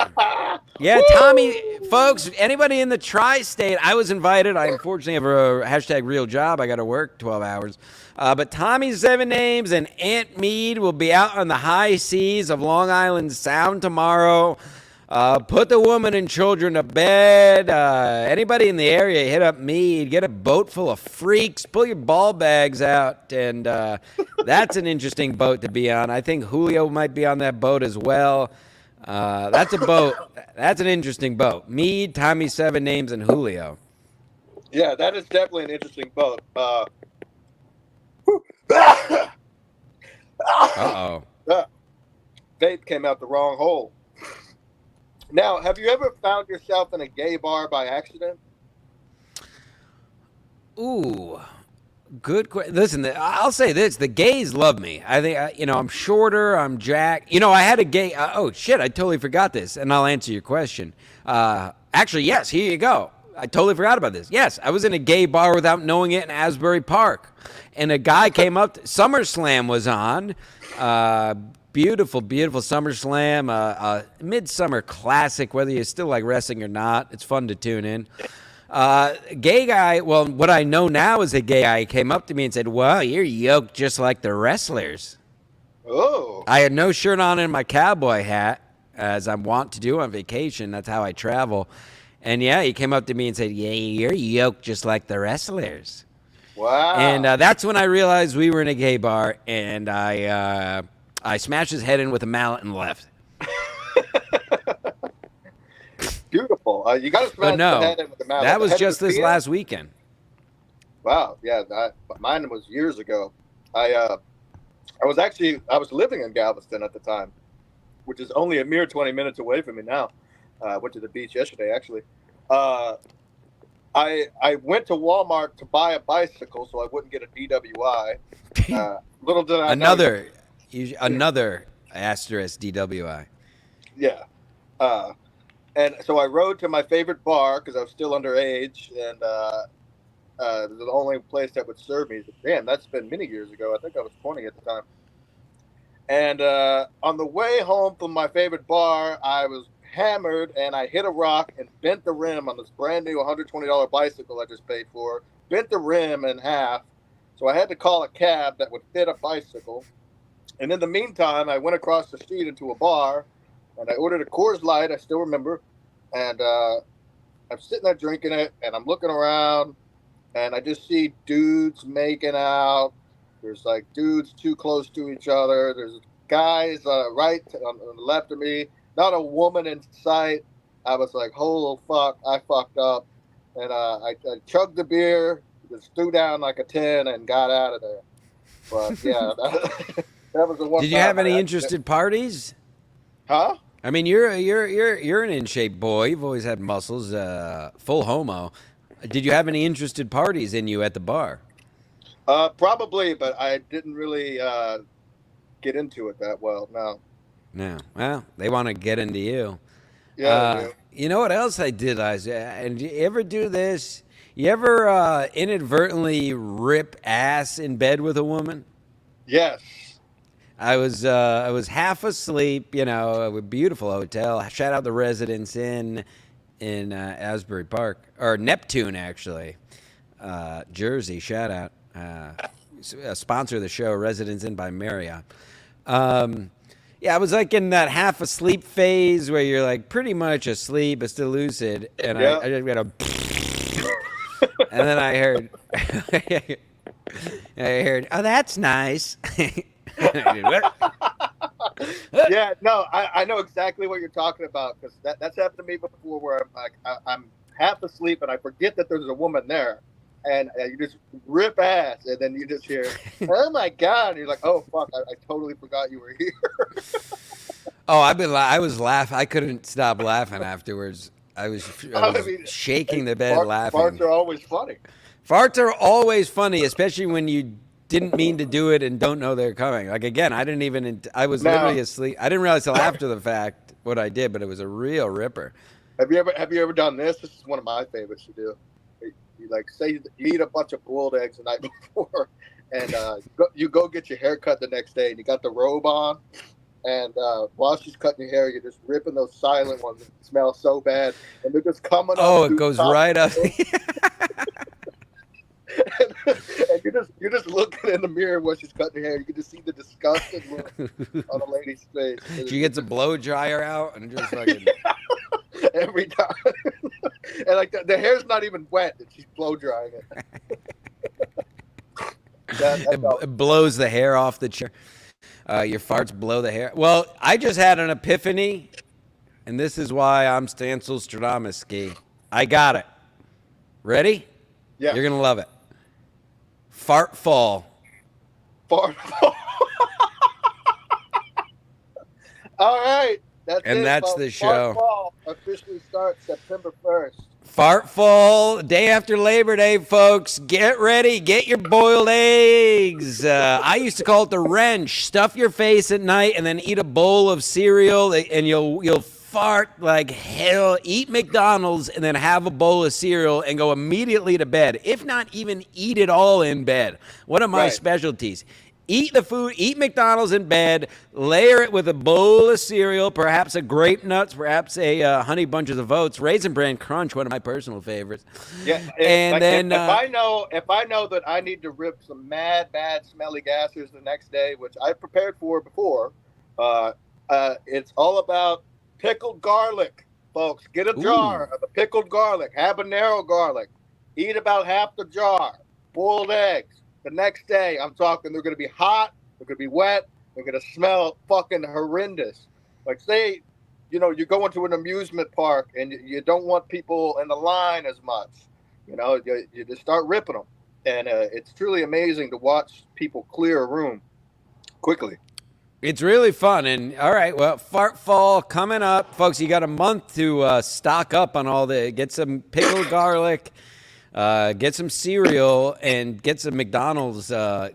Yeah, Tommy, folks, anybody in the tri-state, I was invited. I unfortunately have a hashtag real job. I got to work 12 hours. But Tommy Seven Names and Aunt Mead will be out on the high seas of Long Island Sound tomorrow. Put the woman and children to bed. Anybody in the area, hit up Mead. Get a boat full of freaks. Pull your ball bags out. And that's an interesting boat to be on. I think Julio might be on that boat as well. That's a boat. That's an interesting boat. Mead, Tommy Seven Names, and Julio. Yeah, that is definitely an interesting boat. Uh-oh. Vape came out the wrong hole. Now, have you ever found yourself in a gay bar by accident? Ooh, good question. Listen, I'll say this: the gays love me. I think I'm shorter. I'm jacked. I had a gay. Oh shit! I totally forgot this, and I'll answer your question. Actually, yes. Here you go. I totally forgot about this. Yes, I was in a gay bar without knowing it in Asbury Park, and a guy came up. SummerSlam was on. Beautiful, beautiful SummerSlam, midsummer classic, whether you still like wrestling or not. It's fun to tune in. Gay guy, well, what I know now is a gay guy came up to me and said, "Well, you're yoked just like the wrestlers." Oh. I had no shirt on and my cowboy hat, as I'm wont to do on vacation. That's how I travel. And yeah, he came up to me and said, "Yeah, you're yoked just like the wrestlers." Wow. And that's when I realized we were in a gay bar, and I smashed his head in with a mallet and left. Beautiful. You got to smash the head in with the mallet. That was just this last weekend. Wow. Yeah, mine was years ago. I was living in Galveston at the time, which is only a mere 20 minutes away from me now. I went to the beach yesterday, actually. I went to Walmart to buy a bicycle so I wouldn't get a DWI. Little did I know. Another asterisk DWI. Yeah. And so I rode to my favorite bar because I was still underage, and the only place that would serve me. Damn, that's been many years ago. I think I was 20 at the time. And on the way home from my favorite bar, I was hammered, and I hit a rock and bent the rim on this brand new $120 bicycle I just paid for. Bent the rim in half. So I had to call a cab that would fit a bicycle. And in the meantime, I went across the street into a bar, and I ordered a Coors Light, I still remember. And I'm sitting there drinking it, and I'm looking around, and I just see dudes making out. There's like dudes too close to each other. There's guys right on the left of me. Not a woman in sight. I was like, holy fuck, I fucked up. And I chugged the beer, just threw down like a 10 and got out of there. But yeah, that was the one. Did you have any interested parties? Huh? I mean, you're an in shape boy. You've always had muscles. Full homo. Did you have any interested parties in you at the bar? Probably, but I didn't really get into it that well. No. No. Well, they want to get into you. Yeah. You know what else I did, and you ever do this? You ever inadvertently rip ass in bed with a woman? Yes. I was half asleep, a beautiful hotel. Shout out the Residence Inn in Asbury Park, or Neptune, actually. Jersey, shout out. A sponsor of the show, Residence Inn by Marriott. Yeah, I was like in that half asleep phase where you're like pretty much asleep but still lucid, and I just got a, and then I heard, oh, that's nice. Yeah, no, I know exactly what you're talking about, because that's happened to me before, where I'm like I'm half asleep and I forget that there's a woman there, and you just rip ass, and then you just hear, "Oh my god!" And you're like, "Oh fuck! I totally forgot you were here." Oh, I was laughing. I couldn't stop laughing afterwards. I was shaking the bed laughing. Farts are always funny. Farts are always funny, especially when you didn't mean to do it and don't know they're coming. Like again, I was literally asleep. I didn't realize till after the fact what I did, but it was a real ripper. Have you ever done this? This is one of my favorites to do. You like say you eat a bunch of boiled eggs the night before, and you go get your hair cut the next day, and you got the robe on, and while she's cutting your hair, you're just ripping those silent ones that smell so bad, and they're just coming up. Oh, it goes right up. And you're just looking in the mirror while she's cutting her hair. You can just see the disgusted look on a lady's face. She gets a blow dryer out and just fucking every time. And like the hair's not even wet, and she's blow drying it. It blows the hair off the chair. Your farts blow the hair. Well, I just had an epiphany, and this is why I'm Stancil Stradamusky. I got it. Ready? Yeah. You're gonna love it. Fart fall. Fart fall. All right. That's the show. Fart fall officially starts September 1st. Fart fall, day after Labor Day, folks. Get ready. Get your boiled eggs. I used to call it the wrench. Stuff your face at night and then eat a bowl of cereal, and you'll fart like hell. Eat McDonald's and then have a bowl of cereal and go immediately to bed. If not, even eat it all in bed. One of my specialties. Eat the food, eat McDonald's in bed, layer it with a bowl of cereal, perhaps a grape nuts, perhaps a honey bunches of oats, Raisin Bran Crunch, one of my personal favorites. Yeah, and like then if I know that I need to rip some bad, smelly gassers the next day, which I prepared for before, it's all about pickled garlic, folks. Get a jar of the pickled garlic, habanero garlic. Eat about half the jar. Boiled eggs. The next day, I'm talking, they're going to be hot, they're going to be wet, they're going to smell fucking horrendous. Like, say, you go into an amusement park and you don't want people in the line as much. You just start ripping them. And it's truly amazing to watch people clear a room quickly. It's really fun. And all right, well, fart fall coming up. Folks, you got a month to stock up on get some pickled garlic. Get some cereal and get some McDonald's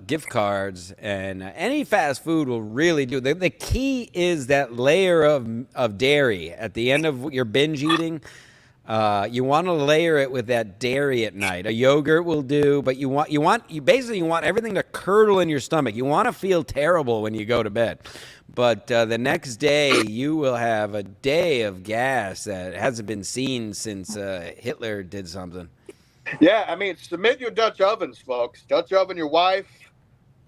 gift cards, and any fast food will really do. The key is that layer of dairy at the end of your binge eating. You want to layer it with that dairy at night. A yogurt will do, but you want everything to curdle in your stomach. You want to feel terrible when you go to bed. But the next day, you will have a day of gas that hasn't been seen since Hitler did something. Yeah, I mean, submit your Dutch ovens, folks. Dutch oven your wife,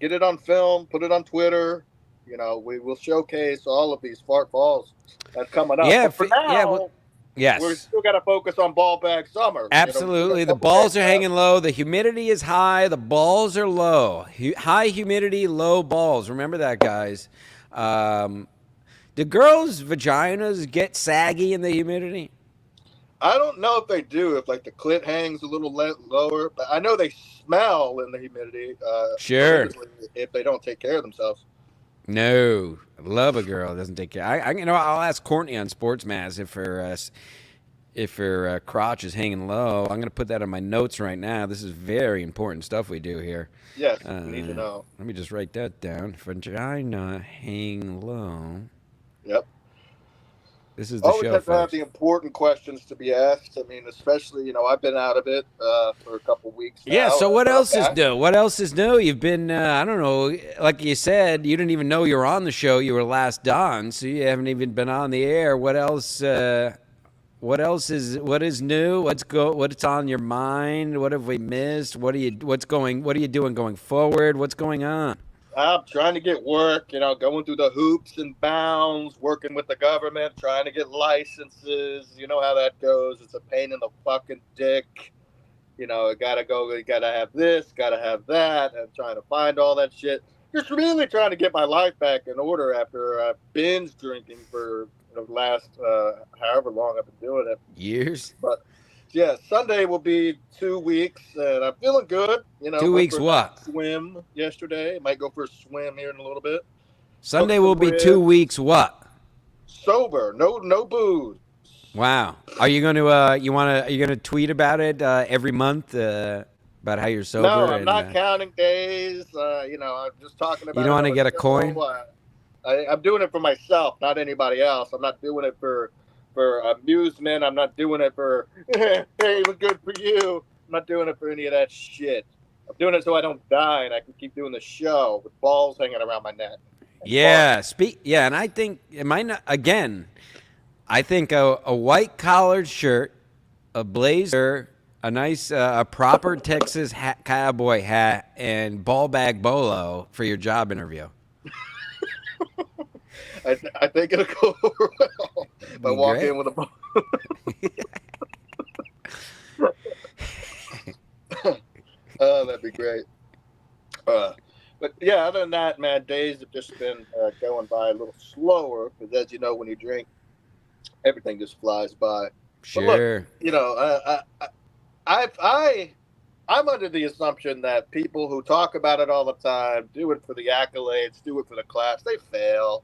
get it on film, put it on Twitter. We will showcase all of these fart falls that's coming up. Yeah, but for now, yes, we're still got to focus on ball bag summer. Absolutely. The balls are hanging low. The humidity is high. The balls are low. High humidity, low balls. Remember that, guys. Do girls' vaginas get saggy in the humidity? I don't know if they do, if like the clit hangs a little lower, but I know they smell in the humidity. Sure. If they don't take care of themselves. No, I love a girl that doesn't take care. I'll ask Courtney on Sports Mass if her crotch is hanging low. I'm going to put that on my notes right now. This is very important stuff we do here. Yes, we need to know. Let me just write that down. Vagina hang low. Yep. This is the always show, have to have folks. the important questions to be asked. I mean, especially, I've been out of it for a couple weeks now. Yeah, so what else is new? What else is new? You've been, I don't know, like you said, you didn't even know you were on the show. You were last on, so you haven't even been on the air. What else is new? What's on your mind? What have we missed? What are you doing going forward? What's going on? I'm trying to get work, going through the hoops and bounds, working with the government, trying to get licenses. You know how that goes. It's a pain in the fucking dick. Gotta have this, gotta have that. I'm trying to find all that shit. Just really trying to get my life back in order after binge drinking for the last however long I've been doing it. Years? But Yeah, Sunday will be 2 weeks, and I'm feeling good. You know, 2 went weeks for a nice what? swim yesterday. Might go for a swim here in a little bit. Sunday Cook some will be 2 ribs. weeks what? Sober, no booze. Wow. Are you going to are you going to tweet about it every month about how you're No, sober I'm and not counting days. You know, I'm just talking you about don't it want on to a get a show. coin? I'm doing it for myself, not anybody else. I'm not doing it for amusement. I'm not doing it for hey, it was good for you. I'm not doing it for any of that shit. I'm doing it so I don't die and I can keep doing the show with balls hanging around my neck and fun. Yeah, and I think it might not again. I think a white collared shirt, a blazer, a nice a proper Texas cowboy hat and ball bag bolo for your job interview. I think it'll go well if I Be walk in great. with a ball. Oh, that'd be great. Uh, but yeah, other than that, man, days have just been going by a little slower because, as you know, when you drink, everything just flies by. But look, Sure. you know, I'm under the assumption that people who talk about it all the time, do it for the accolades, do it for the class, they fail.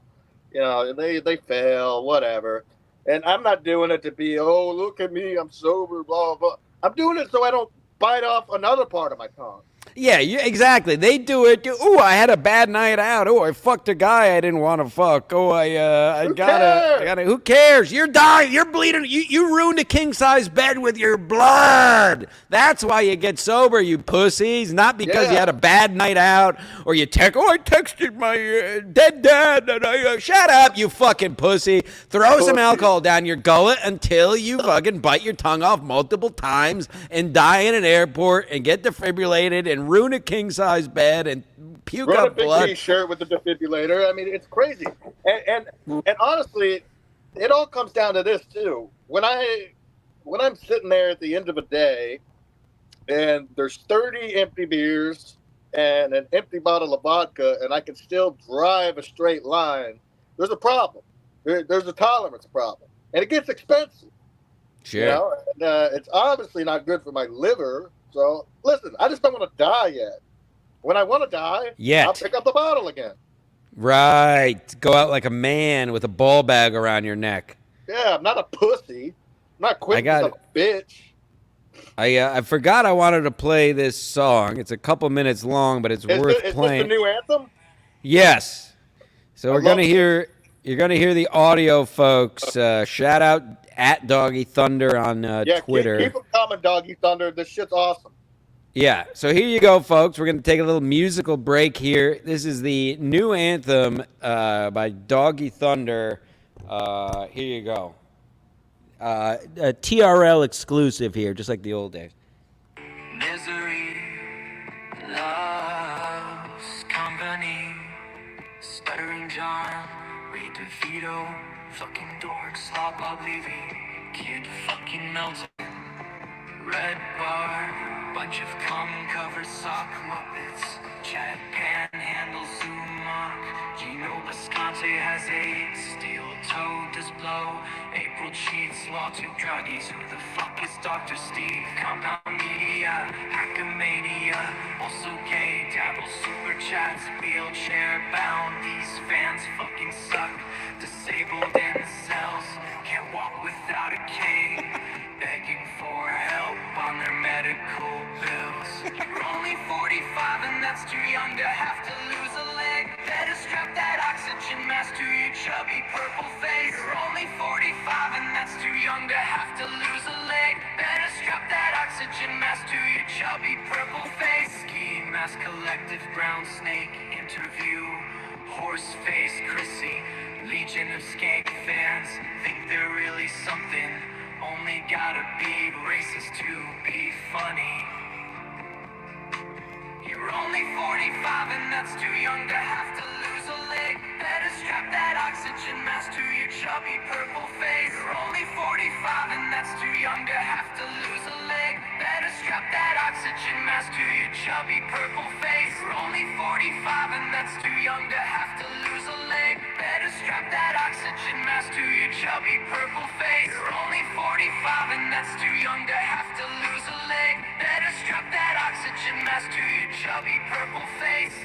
You know, they fail, whatever. And I'm not doing it to be, oh, look at me, I'm sober, blah blah. I'm doing it so I don't bite off another part of my tongue. Yeah, exactly. They do it. Oh, I had a bad night out. Oh, I fucked a guy I didn't want to fuck. Oh, I Who gotta, cares? who cares? You're dying. You're bleeding. You ruined a king size bed with your blood. That's why you get sober, you pussies. Not because you Yeah, had a bad night out or you I texted my dead dad and shut up, you fucking pussy. Throw some pussy. alcohol down your gullet until you fucking bite your tongue off multiple times and die in an airport and get defibrillated and ruin a king size bed and puke Run a up big blood. T-shirt with the defibrillator. I mean, it's crazy. And honestly, it all comes down to this too. When I'm sitting there at the end of a day, and there's 30 empty beers and an empty bottle of vodka, and I can still drive a straight line, there's a problem. There's a tolerance problem, and it gets expensive. You Sure. know, and it's obviously not good for my liver. So listen, I just don't want to die yet. When I want to die, I'll Yet. pick up the bottle again. Right. Go out like a man with a ball bag around your neck. Yeah, I'm not a pussy. I'm not I quitting because got I'm it. a bitch. I forgot I wanted to play this song. It's a couple minutes long, but it's worth Is this the playing. new anthem? Yes. So I we're gonna love this. hear. You're gonna hear the audio, folks. Shout out at Doggy Thunder on Yeah, Twitter. keep them coming, Doggy Thunder. This shit's awesome. Yeah, so here you go, folks. We're going to take a little musical break here. This is the new anthem by Doggy Thunder. Here you go. A TRL exclusive here, just like the old days. Misery loves company. Stuttering John, Ray DeVito, fucking dork, slop oblivion, kid fucking melted. Red bar, bunch of cum-covered sock muppets. Chad Panhandle, Sumac. Gino Bisconte has AIDS. Steel toe does blow. April cheats, lawsuit druggies. Who the fuck is Dr. Steve? Compound media, Hackmania. Also gay, dabble super chats. Wheelchair bound, these fans fucking suck. Disabled in cells, can't walk without a cane. Begging for help on their medical bills. You're only 45 and that's too young to have to lose a leg. Better strap that oxygen mask to your chubby purple face. You're only 45 and that's too young to have to lose a leg. Better strap that oxygen mask to your chubby purple face. Skimask collective brown snake interview. Horse face Chrissy. Legion of skank fans think they're really something. Only gotta be racist to be funny. You're only 45 and that's too young to have to lose a leg. Better strap that oxygen mask to your chubby purple face. You're only 45 and that's too young to have to lose a leg. Better strap that oxygen mask to your chubby purple face. You're only 45 and that's too young to have to lose a leg. Better strap that that oxygen mask to your chubby purple face. You're only 45 and that's too young to have to lose a leg. Better strap that oxygen mask to your chubby purple face.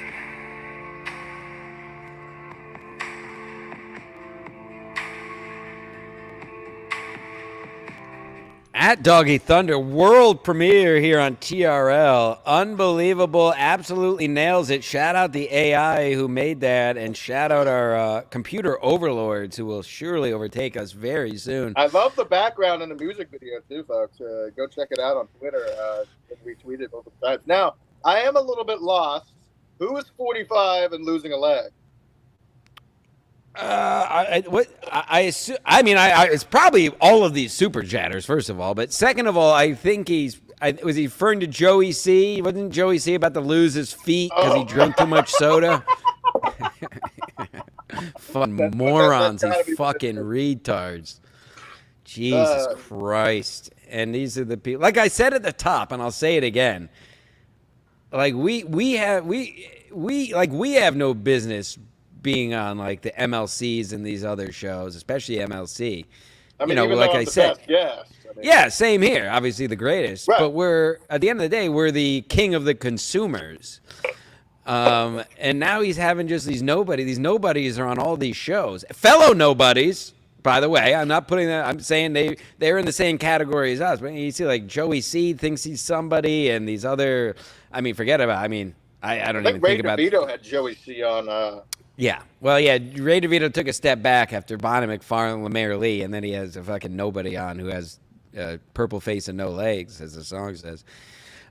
At Doggy Thunder, world premiere here on TRL. Unbelievable. Absolutely nails it. Shout out the AI who made that, and shout out our computer overlords who will surely overtake us very soon. I love the background in the music video too, folks. Go check it out on Twitter. We tweeted both times. Now, I am a little bit lost. Who is 45 and losing a leg? It's probably all of these super chatters, first of all. But second of all, I think was he referring to Joey C? Wasn't Joey C about to lose his feet because he drank too much soda? Fun morons, these fucking retards. Jesus Christ. And these are the people, like I said at the top, and I'll say it again. Like we have no business being on like the MLCs and these other shows, especially MLC. I mean, like I said, yeah, same here. Obviously the greatest, right. But we're at the end of the day, we're the king of the consumers. And now he's having just these nobodies. These nobodies are on all these shows. Fellow nobodies, by the way. I'm not putting that. I'm saying they're in the same category as us. But you see, like Joey C thinks he's somebody, and these other. I mean, forget about. I mean, I don't even think about. Ray DeVito had Joey C on. Yeah. Well, yeah, Ray DeVito took a step back after Bonnie McFarlane and Lemaire Lee, and then he has a fucking nobody on who has purple face and no legs, as the song says.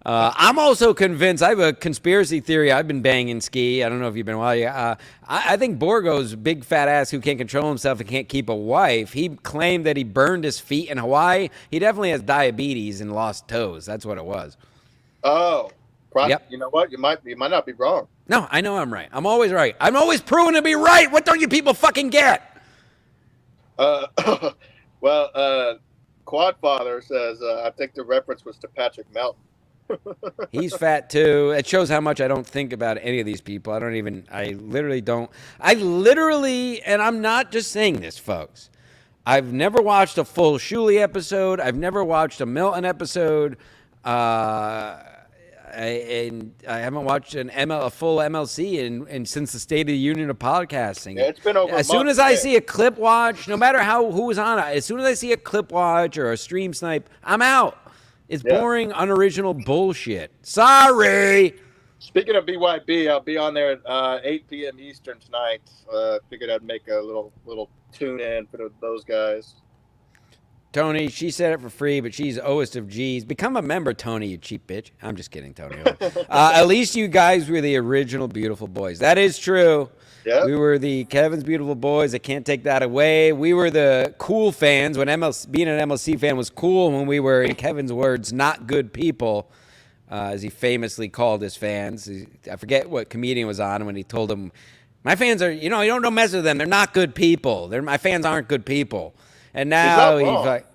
I'm also convinced, I have a conspiracy theory I've been banging, Ski. I don't know if you've been I think Borgo's big fat ass who can't control himself and can't keep a wife, he claimed that he burned his feet in Hawaii. He definitely has diabetes and lost toes. That's what it was. Oh. Yep. You know what? You might not be wrong. No, I know I'm right. I'm always right. I'm always proven to be right. What don't you people fucking get? Quadfather says, I think the reference was to Patrick Melton. He's fat too. It shows how much I don't think about any of these people. I literally, and I'm not just saying this, folks. I've never watched a full Shuley episode. I've never watched a Melton episode. And I haven't watched a full MLC and since the State of the Union of podcasting. Yeah, it's been over. As soon as I see a clip watch, no matter who was on it, as soon as I see a clip watch or a stream snipe, I'm out. It's boring, unoriginal bullshit. Sorry. Speaking of BYB, I'll be on there at 8 p.m. Eastern tonight. Figured I'd make a little tune in for those guys. Tony, she said it for free, but she's owest of G's. Become a member, Tony, you cheap bitch. I'm just kidding, Tony. At least you guys were the original Beautiful Boys. That is true. Yep. We were the Kevin's Beautiful Boys. I can't take that away. We were the cool fans when being an MLC fan was cool when we were, in Kevin's words, not good people, as he famously called his fans. I forget what comedian was on when he told them, my fans are, you don't mess with them. They're not good people. My fans aren't good people. And now he's like,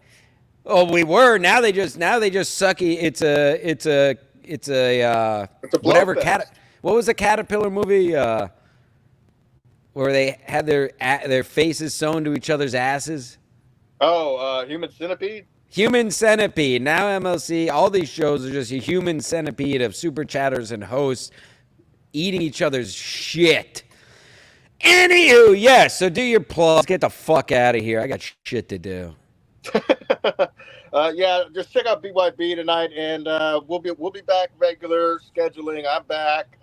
oh, we were. Now they just sucky. It's a whatever what was the Caterpillar movie where they had their faces sewn to each other's asses? Oh, Human Centipede. Human Centipede. Now MLC, all these shows are just a human centipede of super chatters and hosts eating each other's shit. Anywho, yes, so do your plugs. Get the fuck out of here. I got shit to do. Just check out BYB tonight, and we'll be back regular scheduling. I'm back.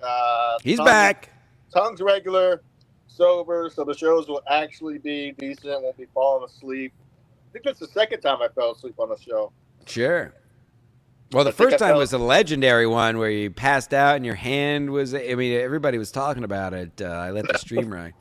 He's back. Tongue's regular, sober, so the shows will actually be decent. Won't be falling asleep. I think that's the second time I fell asleep on a show. Sure. Well, the first time was a legendary one where you passed out and your hand was, everybody was talking about it. I let the stream run.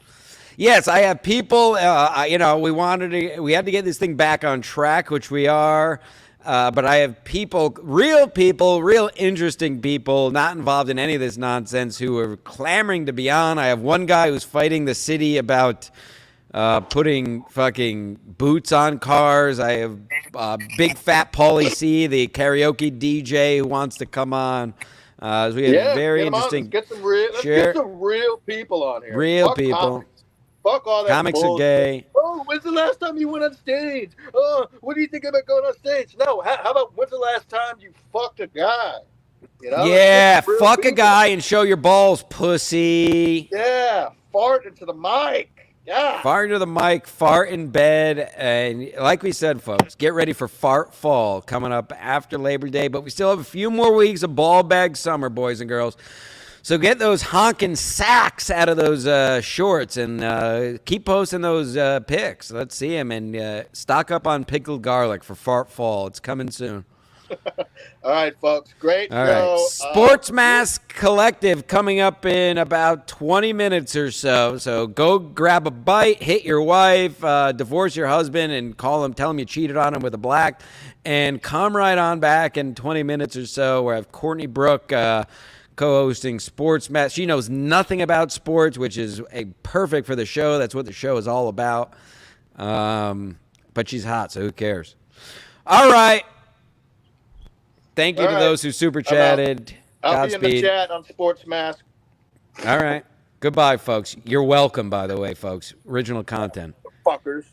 Yes, I have people, we had to get this thing back on track, which we are. But I have people, real interesting people, not involved in any of this nonsense, who are clamoring to be on. I have one guy who's fighting the city about putting fucking boots on cars. I have big fat Paulie C, the karaoke DJ, who wants to come on. We have very interesting. Let's get some real people on here. Real people. Comics. Fuck all that comics bullshit. Are gay. when's the last time you went on stage? Oh, what do you think about going on stage? No, how about when's the last time you fucked a guy? You know, Yeah, real fuck a people. guy and show your balls, pussy. Yeah, fart into the mic. Yeah. Fart into the mic, fart in bed, and like we said, folks, get ready for Fart Fall coming up after Labor Day, but we still have a few more weeks of ball bag summer, boys and girls. So get those honking sacks out of those shorts and keep posting those pics. Let's see them, and stock up on pickled garlic for Fart Fall. It's coming soon. All right, folks. Great All show. right. Sports Mask Collective coming up in about 20 minutes or so. So go grab a bite, hit your wife, divorce your husband, and tell him you cheated on him with a black. And come right on back in 20 minutes or so where I have Courtney Brooke co-hosting Sports Mask. She knows nothing about sports, which is perfect for the show. That's what the show is all about. But she's hot, so who cares? All right. Thank you to those who super chatted. I'll be in the Godspeed. chat on Sports Mask. All right. Goodbye, folks. You're welcome, by the way, folks. Original content. Fuckers.